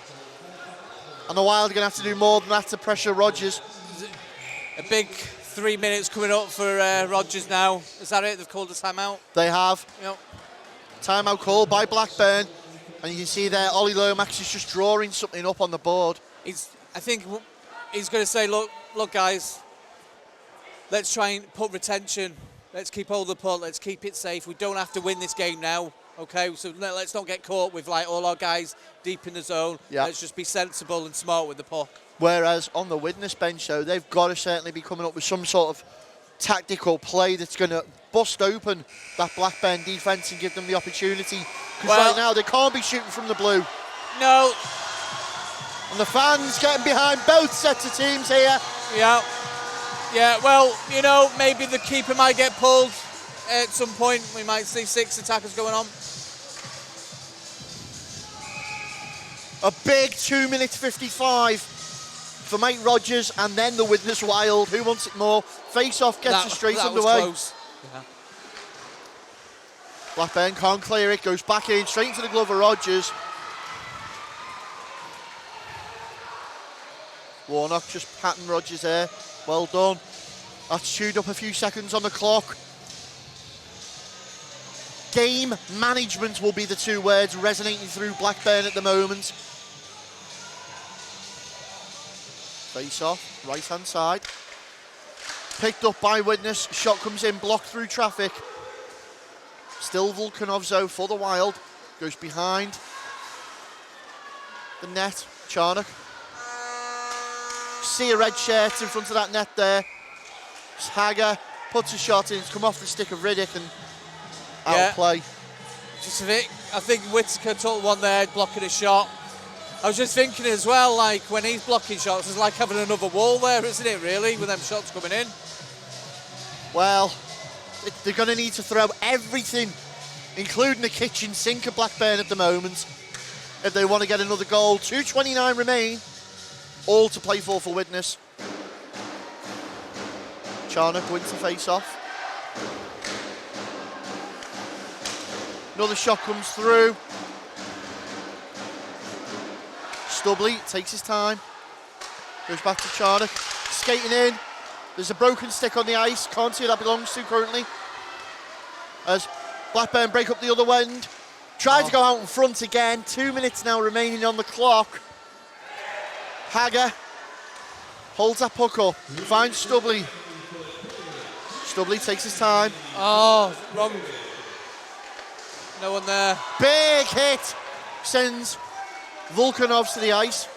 And the Wild are going to have to do more than that to pressure Rogers. A big 3 minutes coming up for Rogers now. Is that it? They've called a timeout? They have. Yep. Timeout called by Blackburn. And you can see there, Ollie Lomax is just drawing something up on the board. I think he's going to say, look, guys, let's try and put retention. Let's keep hold of the puck. Let's keep it safe. We don't have to win this game now. Okay, so let's not get caught with like all our guys deep in the zone. Yeah. Let's just be sensible and smart with the puck. Whereas on the Widnes bench, though, they've got to certainly be coming up with some sort of tactical play that's going to bust open that Blackburn defence and give them the opportunity. Because right now they can't be shooting from the blue. No. And the fans getting behind both sets of teams here. Yeah. Yeah, well, you know, maybe the keeper might get pulled at some point. We might see 6 attackers going on. A big 2 minutes 55 for Mike Rogers, and then the Widnes Wild. Who wants it more? Face-off gets it straight underway. Close. Yeah. Blackburn can't clear it, goes back in, straight into the glove of Rogers. Warnock just patting Rogers there. Well done. That's chewed up a few seconds on the clock. Game management will be the two words resonating through Blackburn at the moment. Face off, right hand side. Picked up by Widnes, shot comes in, blocked through traffic. Still Vulkanovs though for the Wild. Goes behind the net, Charnock. See a red shirt in front of that net there. Hager puts a shot in, it's come off the stick of Riddick and out of play. Just a bit, I think Whittaker took one there, blocking a shot. I was just thinking as well, like when he's blocking shots, it's like having another wall there, isn't it, really, with them shots coming in? Well, they're going to need to throw everything, including the kitchen sink of Blackburn at the moment, if they want to get another goal. 2:29 remain, all to play for Widnes. Charnock wins the face-off. Another shot comes through. Stubley takes his time. Goes back to Charnock. skating in. There's a broken stick on the ice. Can't see who that belongs to currently. As Blackburn break up the other end. Try to go out in front again. 2 minutes now remaining on the clock. Hagger holds that puck up. Finds Stubley. Stubley takes his time. Oh, wrong. No one there. Big hit. Sends Volkanovs to the ice.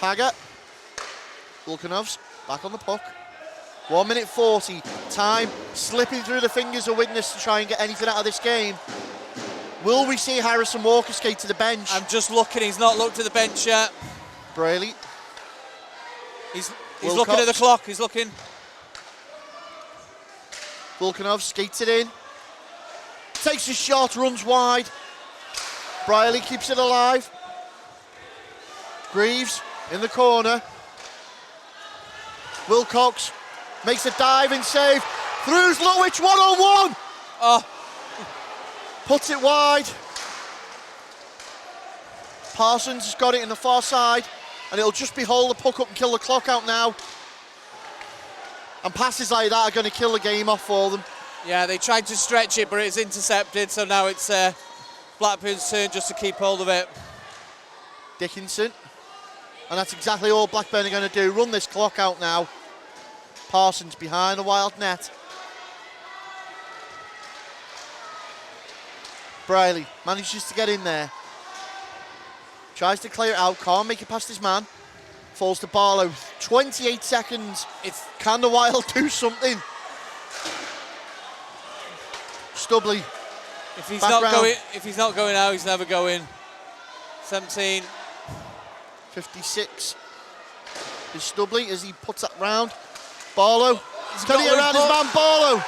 Hagger. Volkanovs back on the puck. 1 minute 40. Time slipping through the fingers of Widnes to try and get anything out of this game. Will we see Harrison Walker skate to the bench? I'm just looking. He's not looked at the bench yet. Brayley. He's looking at the clock. He's looking. Volkanov skates it in. Takes a shot, runs wide. Briley keeps it alive. Greaves in the corner. Wilcox makes a diving save. Through Lutwich, one-on-one. Oh. Puts it wide. Parsons has got it in the far side, and it'll just be hold the puck up and kill the clock out now. And passes like that are going to kill the game off for them. Yeah, they tried to stretch it, but it's intercepted, so now it's Blackburn's turn just to keep hold of it. Dickinson. And that's exactly all Blackburn are going to do. Run this clock out now. Parsons behind the wild net. Briley manages to get in there. Tries to clear it out, can't make it past his man. Falls to Barlow. 28 seconds. Can the Wild do something? Stubley. If he's not going out, he's never going. 17. 56 is Stubley as he puts that round. Barlow. Can he get around his man Barlow?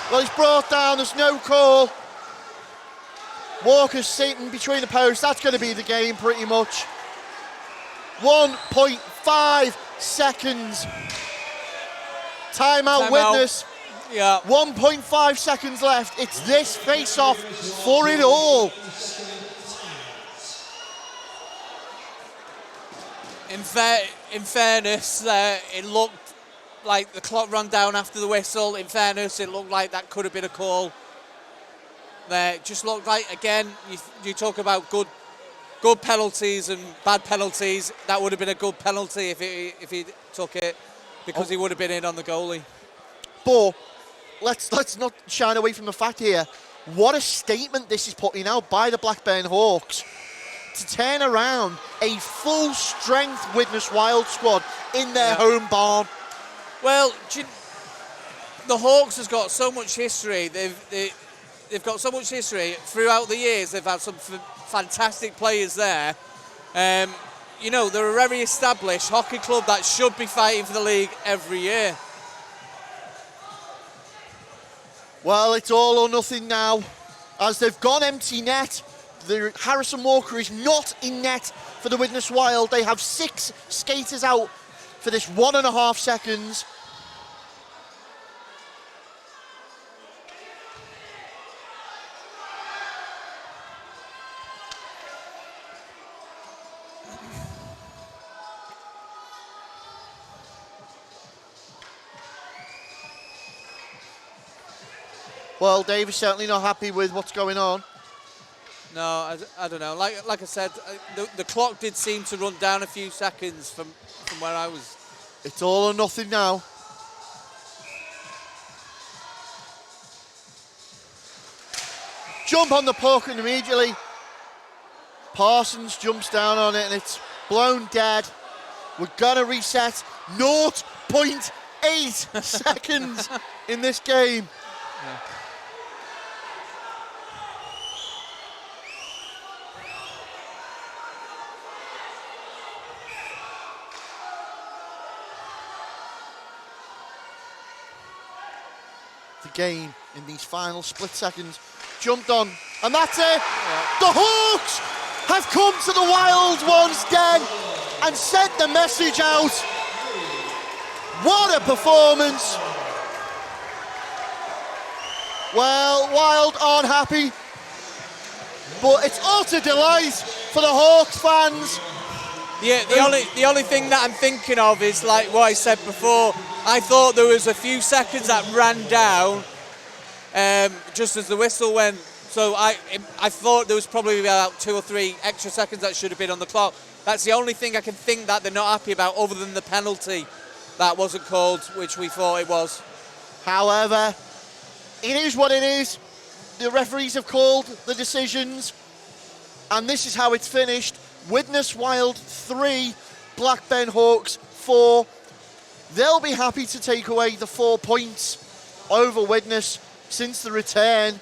Well, he's brought down. There's no call. Walker's sitting between the posts. That's going to be the game pretty much. 1.5 seconds. Timeout Widnes. Yeah. 1.5 seconds left. It's this face-off for it all. In fairness, it looked like the clock ran down after the whistle. In fairness, it looked like that could have been a call. There just looked like, again, you talk about good penalties and bad penalties. That would have been a good penalty if he took it, because he would have been in on the goalie. But let's not shine away from the fact here. What a statement this is putting out by the Blackburn Hawks to turn around a full-strength Widnes Wild squad in their home barn. Well, the Hawks has got so much history. They've got so much history throughout the years. They've had some fantastic players there. You know, they're a very established hockey club that should be fighting for the league every year. Well, it's all or nothing now. As they've gone empty net, Harrison Walker is not in net for the Widnes Wild. They have 6 skaters out for this 1.5 seconds. Well, Dave is certainly not happy with what's going on. No, I don't know. Like I said, the clock did seem to run down a few seconds from where I was. It's all or nothing now. Jump on the puck and immediately Parsons jumps down on it and it's blown dead. We're going to reset 0.8 seconds in this game. Yeah. The game in these final split seconds jumped on, and that's it. Yeah. The Hawks have come to the Wild once again and sent the message out. What a performance. Well, Wild aren't happy, but it's utter delight for the Hawks fans The only thing that I'm thinking of is like what I said before. I thought there was a few seconds that ran down just as the whistle went. So I thought there was probably about 2 or 3 extra seconds that should have been on the clock. That's the only thing I can think that they're not happy about, other than the penalty that wasn't called, which we thought it was. However, it is what it is. The referees have called the decisions, and this is how it's finished. Widnes Wild 3, Blackburn Hawks 4. They'll be happy to take away the 4 points over Widnes since the return.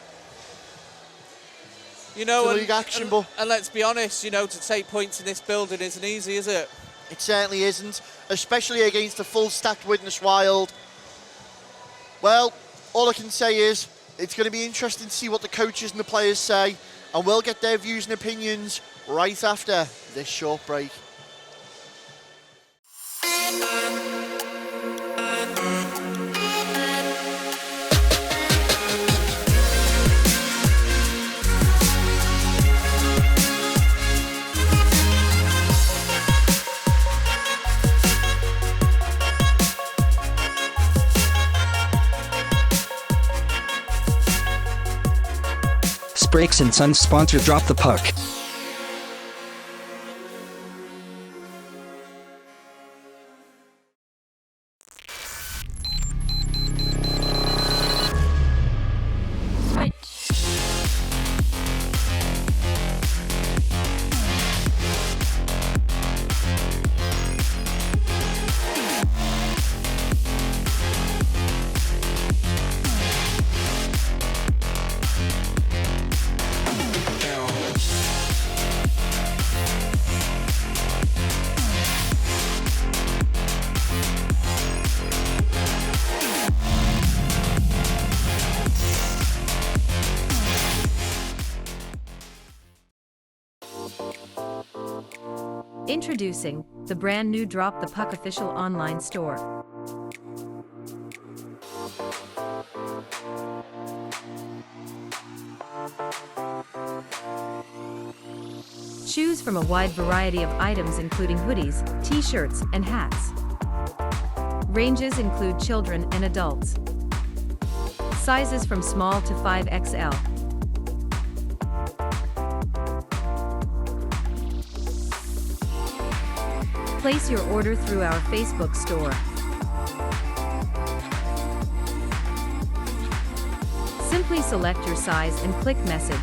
You know, league action, and let's be honest, you know, to take points in this building isn't easy, is it? It certainly isn't, especially against a full-stacked Widnes Wild. Well, all I can say is it's going to be interesting to see what the coaches and the players say, and we'll get their views and opinions right after this short break. Brakes and Sons sponsor Drop the Puck. Introducing the brand new Drop the Puck official online store. Choose from a wide variety of items including hoodies, t-shirts, and hats. Ranges include children and adults. Sizes from small to 5XL. Place your order through our Facebook store. Simply select your size and click message.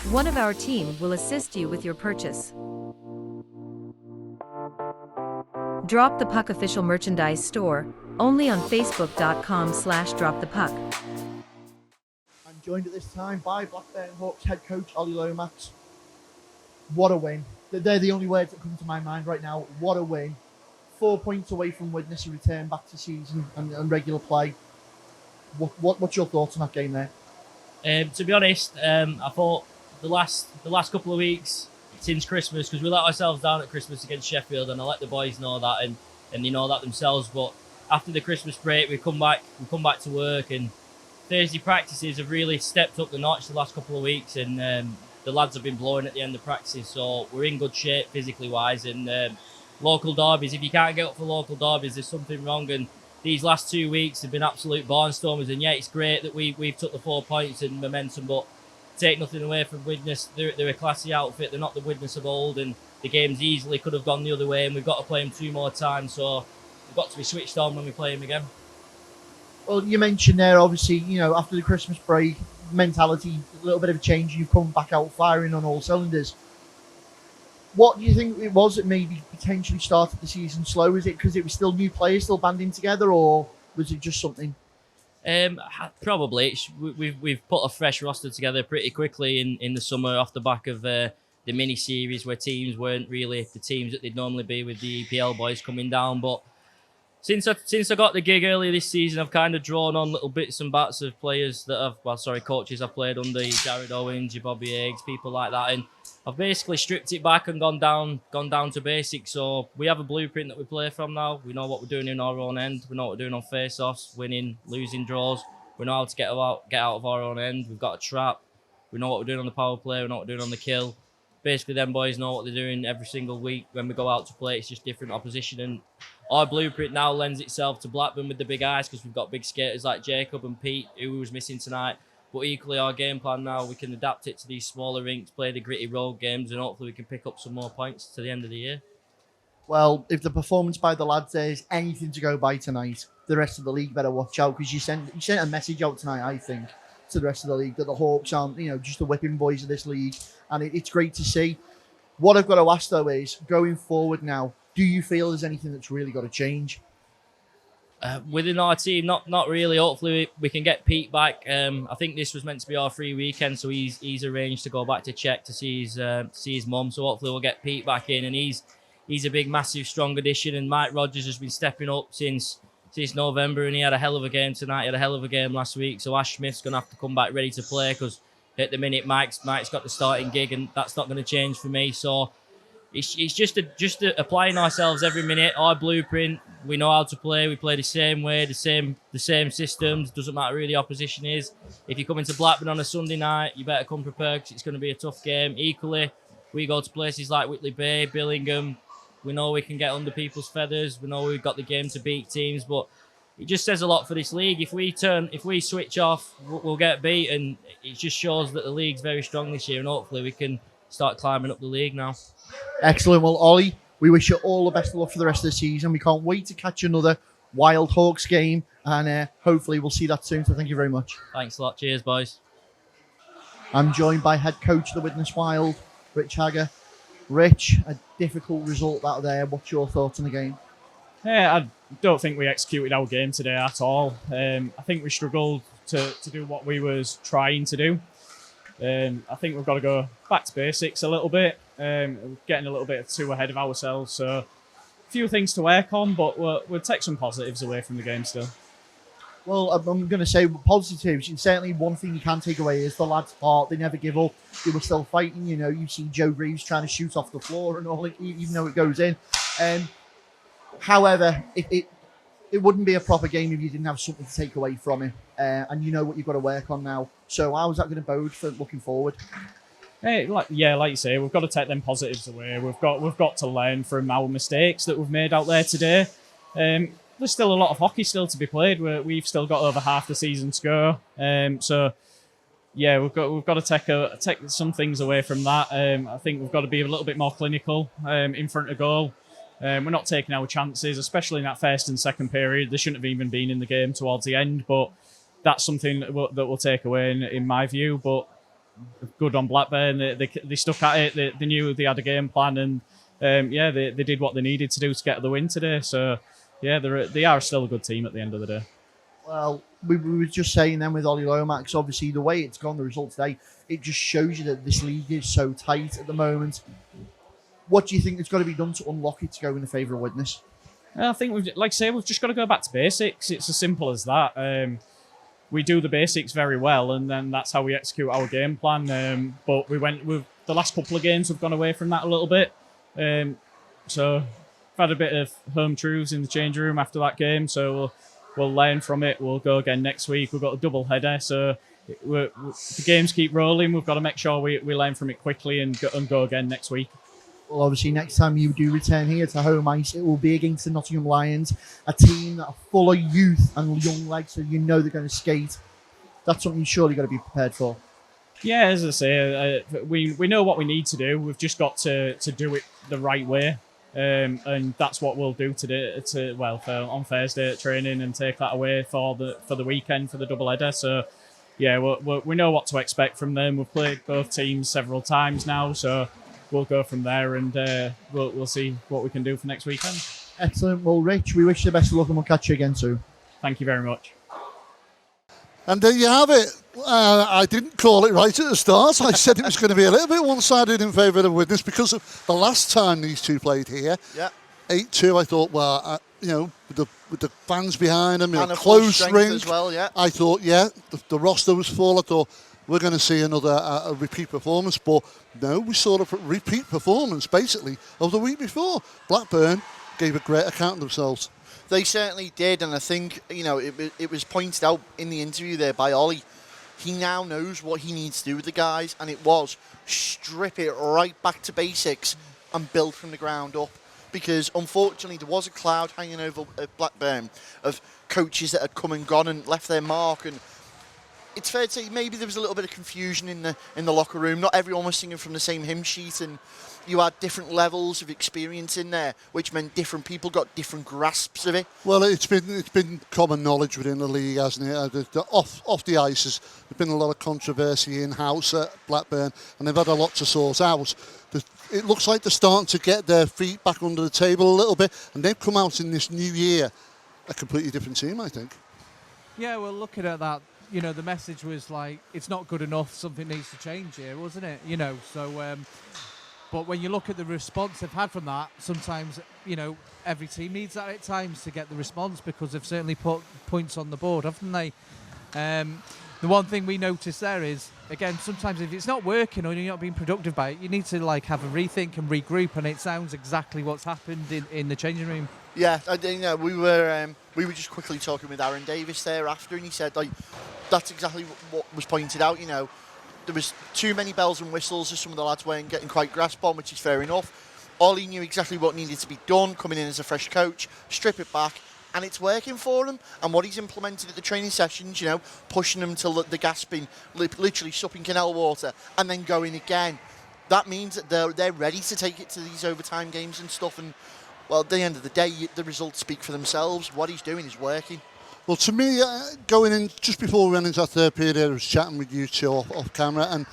One of our team will assist you with your purchase. Drop the Puck official merchandise store, only on facebook.com/dropthepuck. I'm joined at this time by Blackburn Hawks head coach Ollie Lomax. What a win. They're the only words that come to my mind right now. What a win. 4 points away from Widnes to return back to season and regular play. What's your thoughts on that game there? To be honest, I thought the last couple of weeks since Christmas, because we let ourselves down at Christmas against Sheffield, and I let the boys know that, and they know that themselves. But after the Christmas break, we come back to work, and Thursday practices have really stepped up the notch the last couple of weeks, and the lads have been blowing at the end of practices, so we're in good shape physically wise. And local derbies, if you can't get up for local derbies, there's something wrong. And these last 2 weeks have been absolute barnstormers, and yeah, it's great that we've took the 4 points and momentum, but take nothing away from Widnes. They're a classy outfit. They're not the Widnes of old, and the games easily could have gone the other way, and we've got to play them 2 more times, so we've got to be switched on when we play them again. Well, you mentioned there, obviously, after the Christmas break, mentality, a little bit of a change. You've come back out firing on all cylinders. What do you think it was that maybe potentially started the season slow? Is it because it was still new players still banding together, or was it just something? Probably. We've put a fresh roster together pretty quickly in the summer off the back of the mini series where teams weren't really the teams that they'd normally be with the EPL boys coming down. But since I got the gig earlier this season, I've kind of drawn on little bits and bats of players that coaches I've played under, Jared Owens, your Bobby Higgs, people like that, and I've basically stripped it back and gone down to basics. So we have a blueprint that we play from now. We know what we're doing in our own end. We know what we're doing on face-offs, winning, losing, draws. We know how to get out of our own end. We've got a trap. We know what we're doing on the power play. We know what we're doing on the kill. Basically, them boys know what they're doing every single week. When we go out to play, it's just different opposition. And our blueprint now lends itself to Blackburn with the big eyes because we've got big skaters like Jacob and Pete, who was missing tonight. But equally, our game plan now, we can adapt it to these smaller rinks, play the gritty road games, and hopefully we can pick up some more points to the end of the year. Well, if the performance by the lads there is anything to go by tonight, the rest of the league better watch out, because you sent a message out tonight, I think, to the rest of the league that the Hawks aren't, just the whipping boys of this league, and it's great to see. What I've got to ask though is, going forward now, do you feel there's anything that's really got to change? Within our team, not really. Hopefully we can get Pete back. I think this was meant to be our free weekend, so he's arranged to go back to Czech to see his mum. So hopefully we'll get Pete back in, and he's a big, massive, strong addition. And Mike Rogers has been stepping up since November, and he had a hell of a game tonight. He had a hell of a game last week. So Ash Smith's going to have to come back ready to play, because at the minute Mike's got the starting gig, and that's not going to change for me. So it's just applying ourselves every minute. Our blueprint, we know how to play. We play the same way, the same systems. Doesn't matter who the opposition is. If you come into Blackburn on a Sunday night, you better come prepared, because it's going to be a tough game. Equally, we go to places like Whitley Bay, Billingham. We know we can get under people's feathers. We know we've got the game to beat teams, but it just says a lot for this league. If we switch off, we'll get beat, and it just shows that the league's very strong this year, and hopefully we can start climbing up the league now. Excellent. Well, Ollie, we wish you all the best of luck for the rest of the season. We can't wait to catch another Wild Hawks game, and hopefully we'll see that soon. So thank you very much. Thanks a lot. Cheers, boys. I'm joined by head coach of the Widnes Wild, Rich Hagger. Rich, a difficult result out there. What's your thoughts on the game? Yeah, I don't think we executed our game today at all. I think we struggled to do what we was trying to do. I think we've got to go back to basics a little bit. We're getting a little bit too ahead of ourselves. So a few things to work on, but we'll take some positives away from the game still. Well, I'm going to say positives. And certainly one thing you can take away is the lads' part. They never give up. They were still fighting. You see Joe Greaves trying to shoot off the floor and all, even though it goes in. However, it wouldn't be a proper game if you didn't have something to take away from it. And you know what you've got to work on now. So how is that going to bode for looking forward? Hey, like you say, we've got to take them positives away. We've got to learn from our mistakes that we've made out there today. There's still a lot of hockey still to be played. We've still got over half the season to go. So yeah, we've got to take some things away from that. I think we've got to be a little bit more clinical in front of goal. We're not taking our chances, especially in that first and second period. They shouldn't have even been in the game towards the end, but that's something that we'll take away in my view. But good on Blackburn. They stuck at it. They knew they had a game plan, and they did what they needed to do to get the win today. So yeah, they are still a good team at the end of the day. Well, we were just saying then with Ollie Lomax, obviously the way it's gone, the result today, it just shows you that this league is so tight at the moment. What do you think has got to be done to unlock it to go in the favour of Widnes? I think we've just got to go back to basics. It's as simple as that. We do the basics very well, and then that's how we execute our game plan. But with the last couple of games, we've gone away from that a little bit. So we've had a bit of home truths in the change room after that game. So we'll learn from it. We'll go again next week. We've got a double header, so the games keep rolling. We've got to make sure we learn from it quickly and go again next week. Well, obviously, next time you do return here to home ice, it will be against the Nottingham Lions, a team that are full of youth and young legs, so you know they're going to skate. That's something you surely got to be prepared for. Yeah, as I say, we know what we need to do. We've just got to do it the right way, and that's what we'll do today. On Thursday at training, and take that away for the weekend for the double header. So, yeah, we know what to expect from them. We've played both teams several times now, so we'll go from there, and we'll see what we can do for next weekend. Excellent. Well, Rich, we wish you the best of luck, and we'll catch you again soon. Thank you very much. And there you have it. I didn't call it right at the start. I said it was going to be a little bit one-sided in favour of Widnes because of the last time these two played here. Yeah. 8-2, I thought, with the fans behind them, and a close full rink. as well, yeah. I thought, the roster was full. I thought, we're going to see another a repeat performance. But no, we saw a repeat performance, basically, of the week before. Blackburn gave a great account of themselves. They certainly did, and I think, it was pointed out in the interview there by Ollie he now knows what he needs to do with the guys, and it was strip it right back to basics and build from the ground up. Because unfortunately there was a cloud hanging over Blackburn of coaches that had come and gone and left their mark, and it's fair to say maybe there was a little bit of confusion in the locker room. Not everyone was singing from the same hymn sheet, and you had different levels of experience in there, which meant different people got different grasps of it. Well, it's been common knowledge within the league, hasn't it? Off the ice, there's been a lot of controversy in-house at Blackburn, and they've had a lot to sort out. It looks like they're starting to get their feet back under the table a little bit, and they've come out in this new year a completely different team, I think. Yeah, well, looking at that, you know, the message was like, it's not good enough, something needs to change here, wasn't it? You know, so, but when you look at the response they've had from that, sometimes, you know, every team needs that at times to get the response, because they've certainly put points on the board, haven't they? The one thing we noticed there is, again, sometimes if it's not working or you're not being productive by it, you need to like have a rethink and regroup, and it sounds exactly what's happened in the changing room. Yeah, you know, we were just quickly talking with Aaron Davis there after, and he said, like, that's exactly what was pointed out. You know, there was too many bells and whistles as some of the lads weren't getting quite grasp on, which is fair enough. Ollie knew exactly what needed to be done, coming in as a fresh coach, strip it back, and it's working for him. And what he's implemented at the training sessions, you know, pushing them till the gasping, literally supping canal water, and then going again. That means that they're ready to take it to these overtime games and stuff. And well, at the end of the day, the results speak for themselves. What he's doing is working. Well, to me, going in just before we went into that third period, I was chatting with you two off camera, and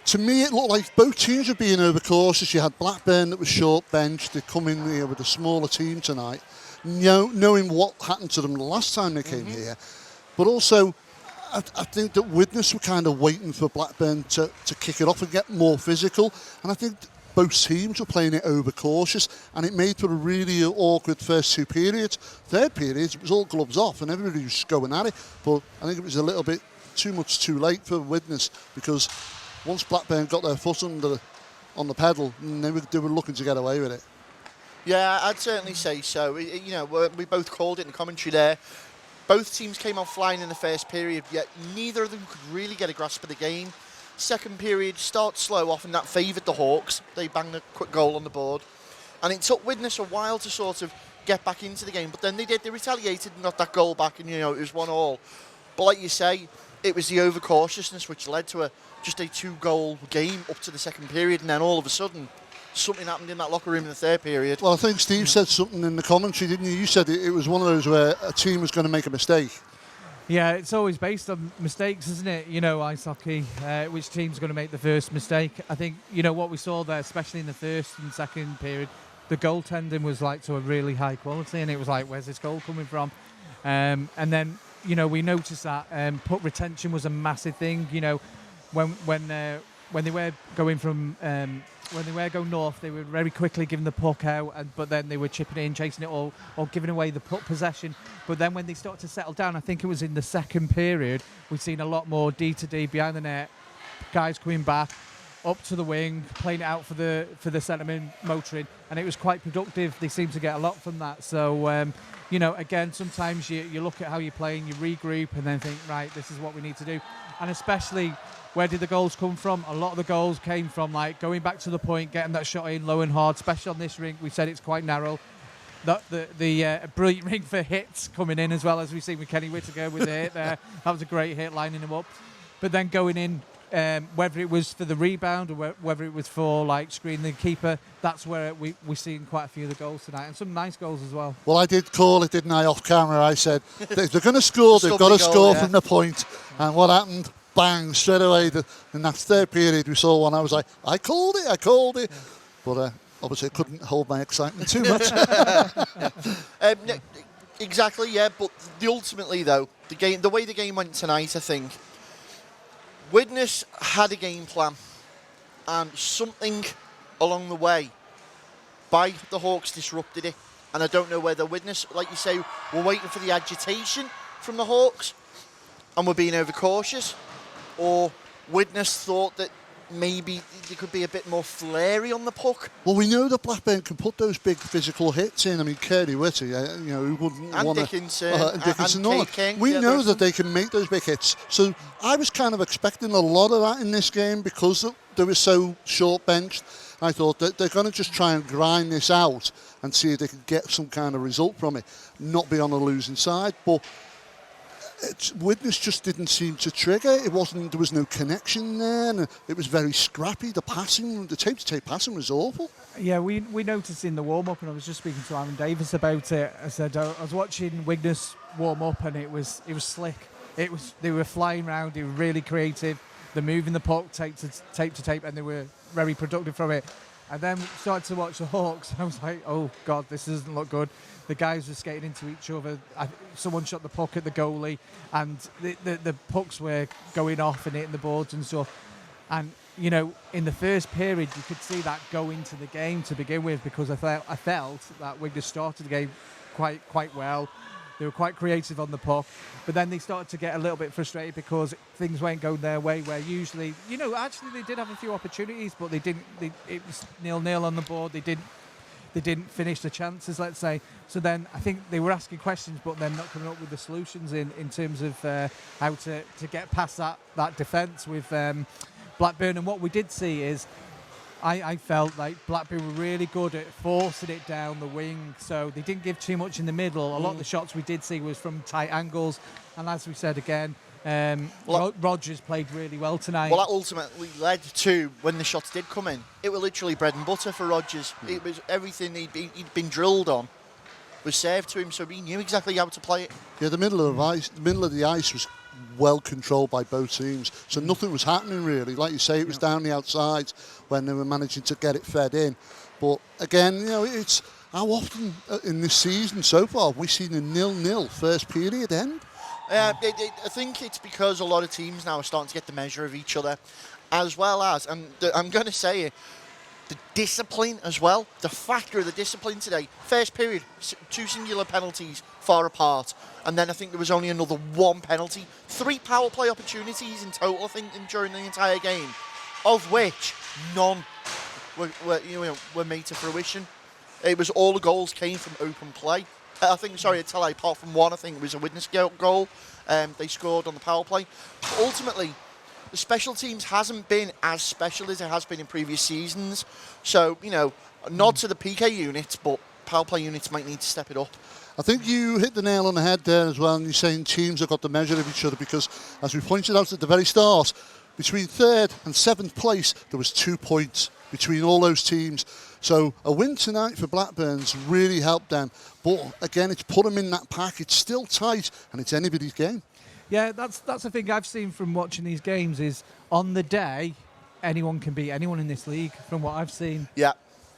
to me, it looked like both teams were being overcautious. You had Blackburn that was short benched. They come in here with a smaller team tonight, knowing what happened to them the last time they came here. But also, I think that Widnes were kind of waiting for Blackburn to kick it off and get more physical. And I think both teams were playing it overcautious, and it made for a really awkward first two periods. Third period, it was all gloves off and everybody was just going at it. But I think it was a little bit too much too late for Widnes, because once Blackburn got their foot on the pedal, they were looking to get away with it. Yeah, I'd certainly say so. You know, we both called it in the commentary there. Both teams came out flying in the first period, yet neither of them could really get a grasp of the game. Second period, start slow off, and that favoured the Hawks. They banged a quick goal on the board. And it took Widnes a while to sort of get back into the game, but then they did. They retaliated and got that goal back, and, you know, it was 1-1. But like you say, it was the overcautiousness which led to just a 2-goal game up to the second period, and then all of a sudden, something happened in that locker room in the third period. Well, I think Steve said something in the commentary, didn't you? You said it was one of those where a team was going to make a mistake. Yeah, it's always based on mistakes, isn't it? You know, ice hockey, which team's going to make the first mistake. I think, you know, what we saw there, especially in the first and second period, the goaltending was like to a really high quality, and it was like, where's this goal coming from? And then, you know, we noticed that puck retention was a massive thing. You know, when they were going from when they were going north, they were very quickly giving the puck out, but then they were chipping it in, chasing it all, or giving away the puck possession. But then when they started to settle down, I think it was in the second period, we've seen a lot more D-to-D behind the net, guys coming back up to the wing, playing it out for the centreman motoring, and it was quite productive. They seemed to get a lot from that. So, you know, again, sometimes you look at how you're playing, you regroup, and then think, right, this is what we need to do. And especially, where did the goals come from? A lot of the goals came from like going back to the point, getting that shot in low and hard, especially on this rink. We said it's quite narrow. The brilliant rink for hits coming in as well, as we've seen with Kenny Whittaker with the hit there. That was a great hit, lining him up. But then going in, whether it was for the rebound or whether it was for like screening the keeper, that's where we're seeing quite a few of the goals tonight, and some nice goals as well. Well, I did call it, didn't I, off camera? I said, if they're going to score, they've got to score from the point. And what happened? Bang, straight away. In that third period, we saw one. I was like, I called it. Yeah. But obviously, I couldn't hold my excitement too much. Exactly, yeah. But ultimately, though, the way the game went tonight, I think, Widnes had a game plan, and something along the way by the Hawks disrupted it. And I don't know whether Widnes, like you say, were waiting for the agitation from the Hawks and were being overcautious, or Widnes thought that maybe they could be a bit more flary on the puck. Well, we know that Blackburn can put those big physical hits in. I mean, Kerry Whitty, who wouldn't And want to... Dickinson, and Dickinson. and all Kate that. King. We Yeah, know those- that they can make those big hits. So I was kind of expecting a lot of that in this game because they were so short-benched. I thought that they're going to just try and grind this out and see if they can get some kind of result from it, not be on the losing side. But Widnes just didn't seem to trigger. There was no connection there, and it was very scrappy. The tape-to-tape passing was awful. Yeah, we noticed in the warm-up, and I was just speaking to Aaron Davis about it. I said I was watching Widnes warm up, and it was slick. They were flying around. They were really creative. They're moving the puck tape to tape, and they were very productive from it. And then started to watch the Hawks. I was like, oh God, this doesn't look good. The guys were skating into each other. Someone shot the puck at the goalie, and the pucks were going off and hitting the boards and stuff. And in the first period, you could see that go into the game to begin with, because I felt that Widnes started the game quite well. They were quite creative on the puck, but then they started to get a little bit frustrated because things weren't going their way. Where usually, actually they did have a few opportunities, but they didn't. It was 0-0 on the board. They didn't finish the chances, let's say. So then I think they were asking questions, but then not coming up with the solutions in terms of how to get past that defence with Blackburn. And what we did see is, I felt like Blackburn were really good at forcing it down the wing, so they didn't give too much in the middle. A lot of the shots we did see was from tight angles, and as we said again, Rogers played really well tonight. Well, that ultimately led to, when the shots did come in, it was literally bread and butter for Rogers. It was everything he'd been drilled on was served to him, so he knew exactly how to play it. Yeah, the middle of the ice was well controlled by both teams, so nothing was happening really. Like you say, it was down the outside when they were managing to get it fed in. But again, it's how often in this season so far have we seen a 0-0 first period end? I think it's because a lot of teams now are starting to get the measure of each other, as well as, and I'm going to say it, the discipline as well. The factor of the discipline today. First period, 2 singular penalties far apart, and then I think there was only another 1 penalty. 3 power play opportunities in total, I think, during the entire game, of which none were made to fruition. It was all the goals came from open play. I think, apart from one, I think it was a Widnes goal. They scored on the power play. But ultimately, the special teams hasn't been as special as it has been in previous seasons. So, a nod to the PK units, but power play units might need to step it up. I think you hit the nail on the head there as well, and you're saying teams have got the measure of each other, because, as we pointed out at the very start, between 3rd and 7th place, there was 2 points between all those teams. So a win tonight for Blackburn's really helped them. But again, it's put them in that pack. It's still tight, and it's anybody's game. Yeah, that's the thing I've seen from watching these games is, on the day, anyone can beat anyone in this league, from what I've seen. Yeah.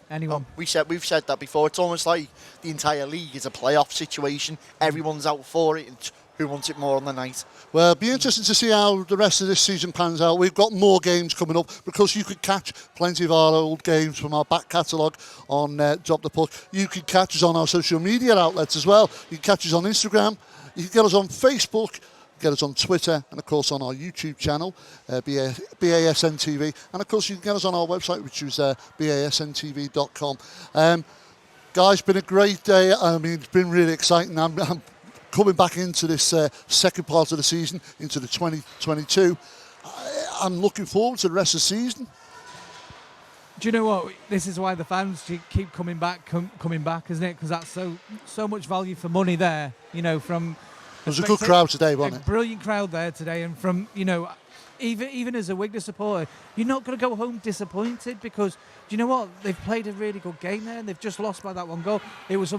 Anyone. We've said that before. It's almost like the entire league is a playoff situation. Everyone's out for it, and who wants it more on the night. Well, it'll be interesting to see how the rest of this season pans out. We've got more games coming up, because you could catch plenty of our old games from our back catalogue on Drop the Puck. You can catch us on our social media outlets as well. You can catch us on Instagram. You can get us on Facebook. Get us on Twitter, and of course on our YouTube channel, BASN TV, and of course you can get us on our website, which is basntv.com. Guys, been a great day. I mean, it's been really exciting. I'm coming back into this second part of the season, into the 2022. I'm looking forward to the rest of the season. Do you know what? This is why the fans keep coming back, isn't it? Because that's so much value for money there. From It was a good crowd today, wasn't it? Brilliant crowd there today, and from even as a Widnes supporter, you're not going to go home disappointed, because do you know what? They've played a really good game there, and they've just lost by that 1 goal. It was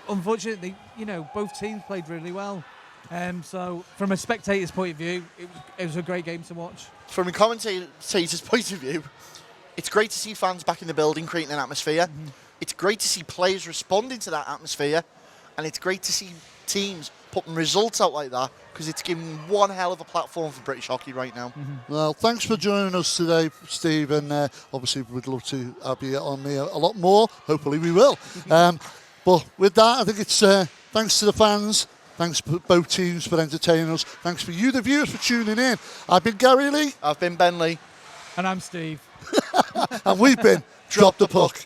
unfortunately, both teams played really well. So from a spectator's point of view, it was a great game to watch. From a commentator's point of view, it's great to see fans back in the building creating an atmosphere. Mm-hmm. It's great to see players responding to that atmosphere, and it's great to see teams putting results out like that, because it's giving one hell of a platform for British hockey right now. Mm-hmm. Well, thanks for joining us today, Steve, and obviously we'd love to have you on there a lot more. Hopefully we will. But with that, I think it's thanks to the fans, thanks to both teams for entertaining us, thanks for you, the viewers, for tuning in. I've been Gary Lee. I've been Ben Lee. And I'm Steve. And we've been Drop the Puck.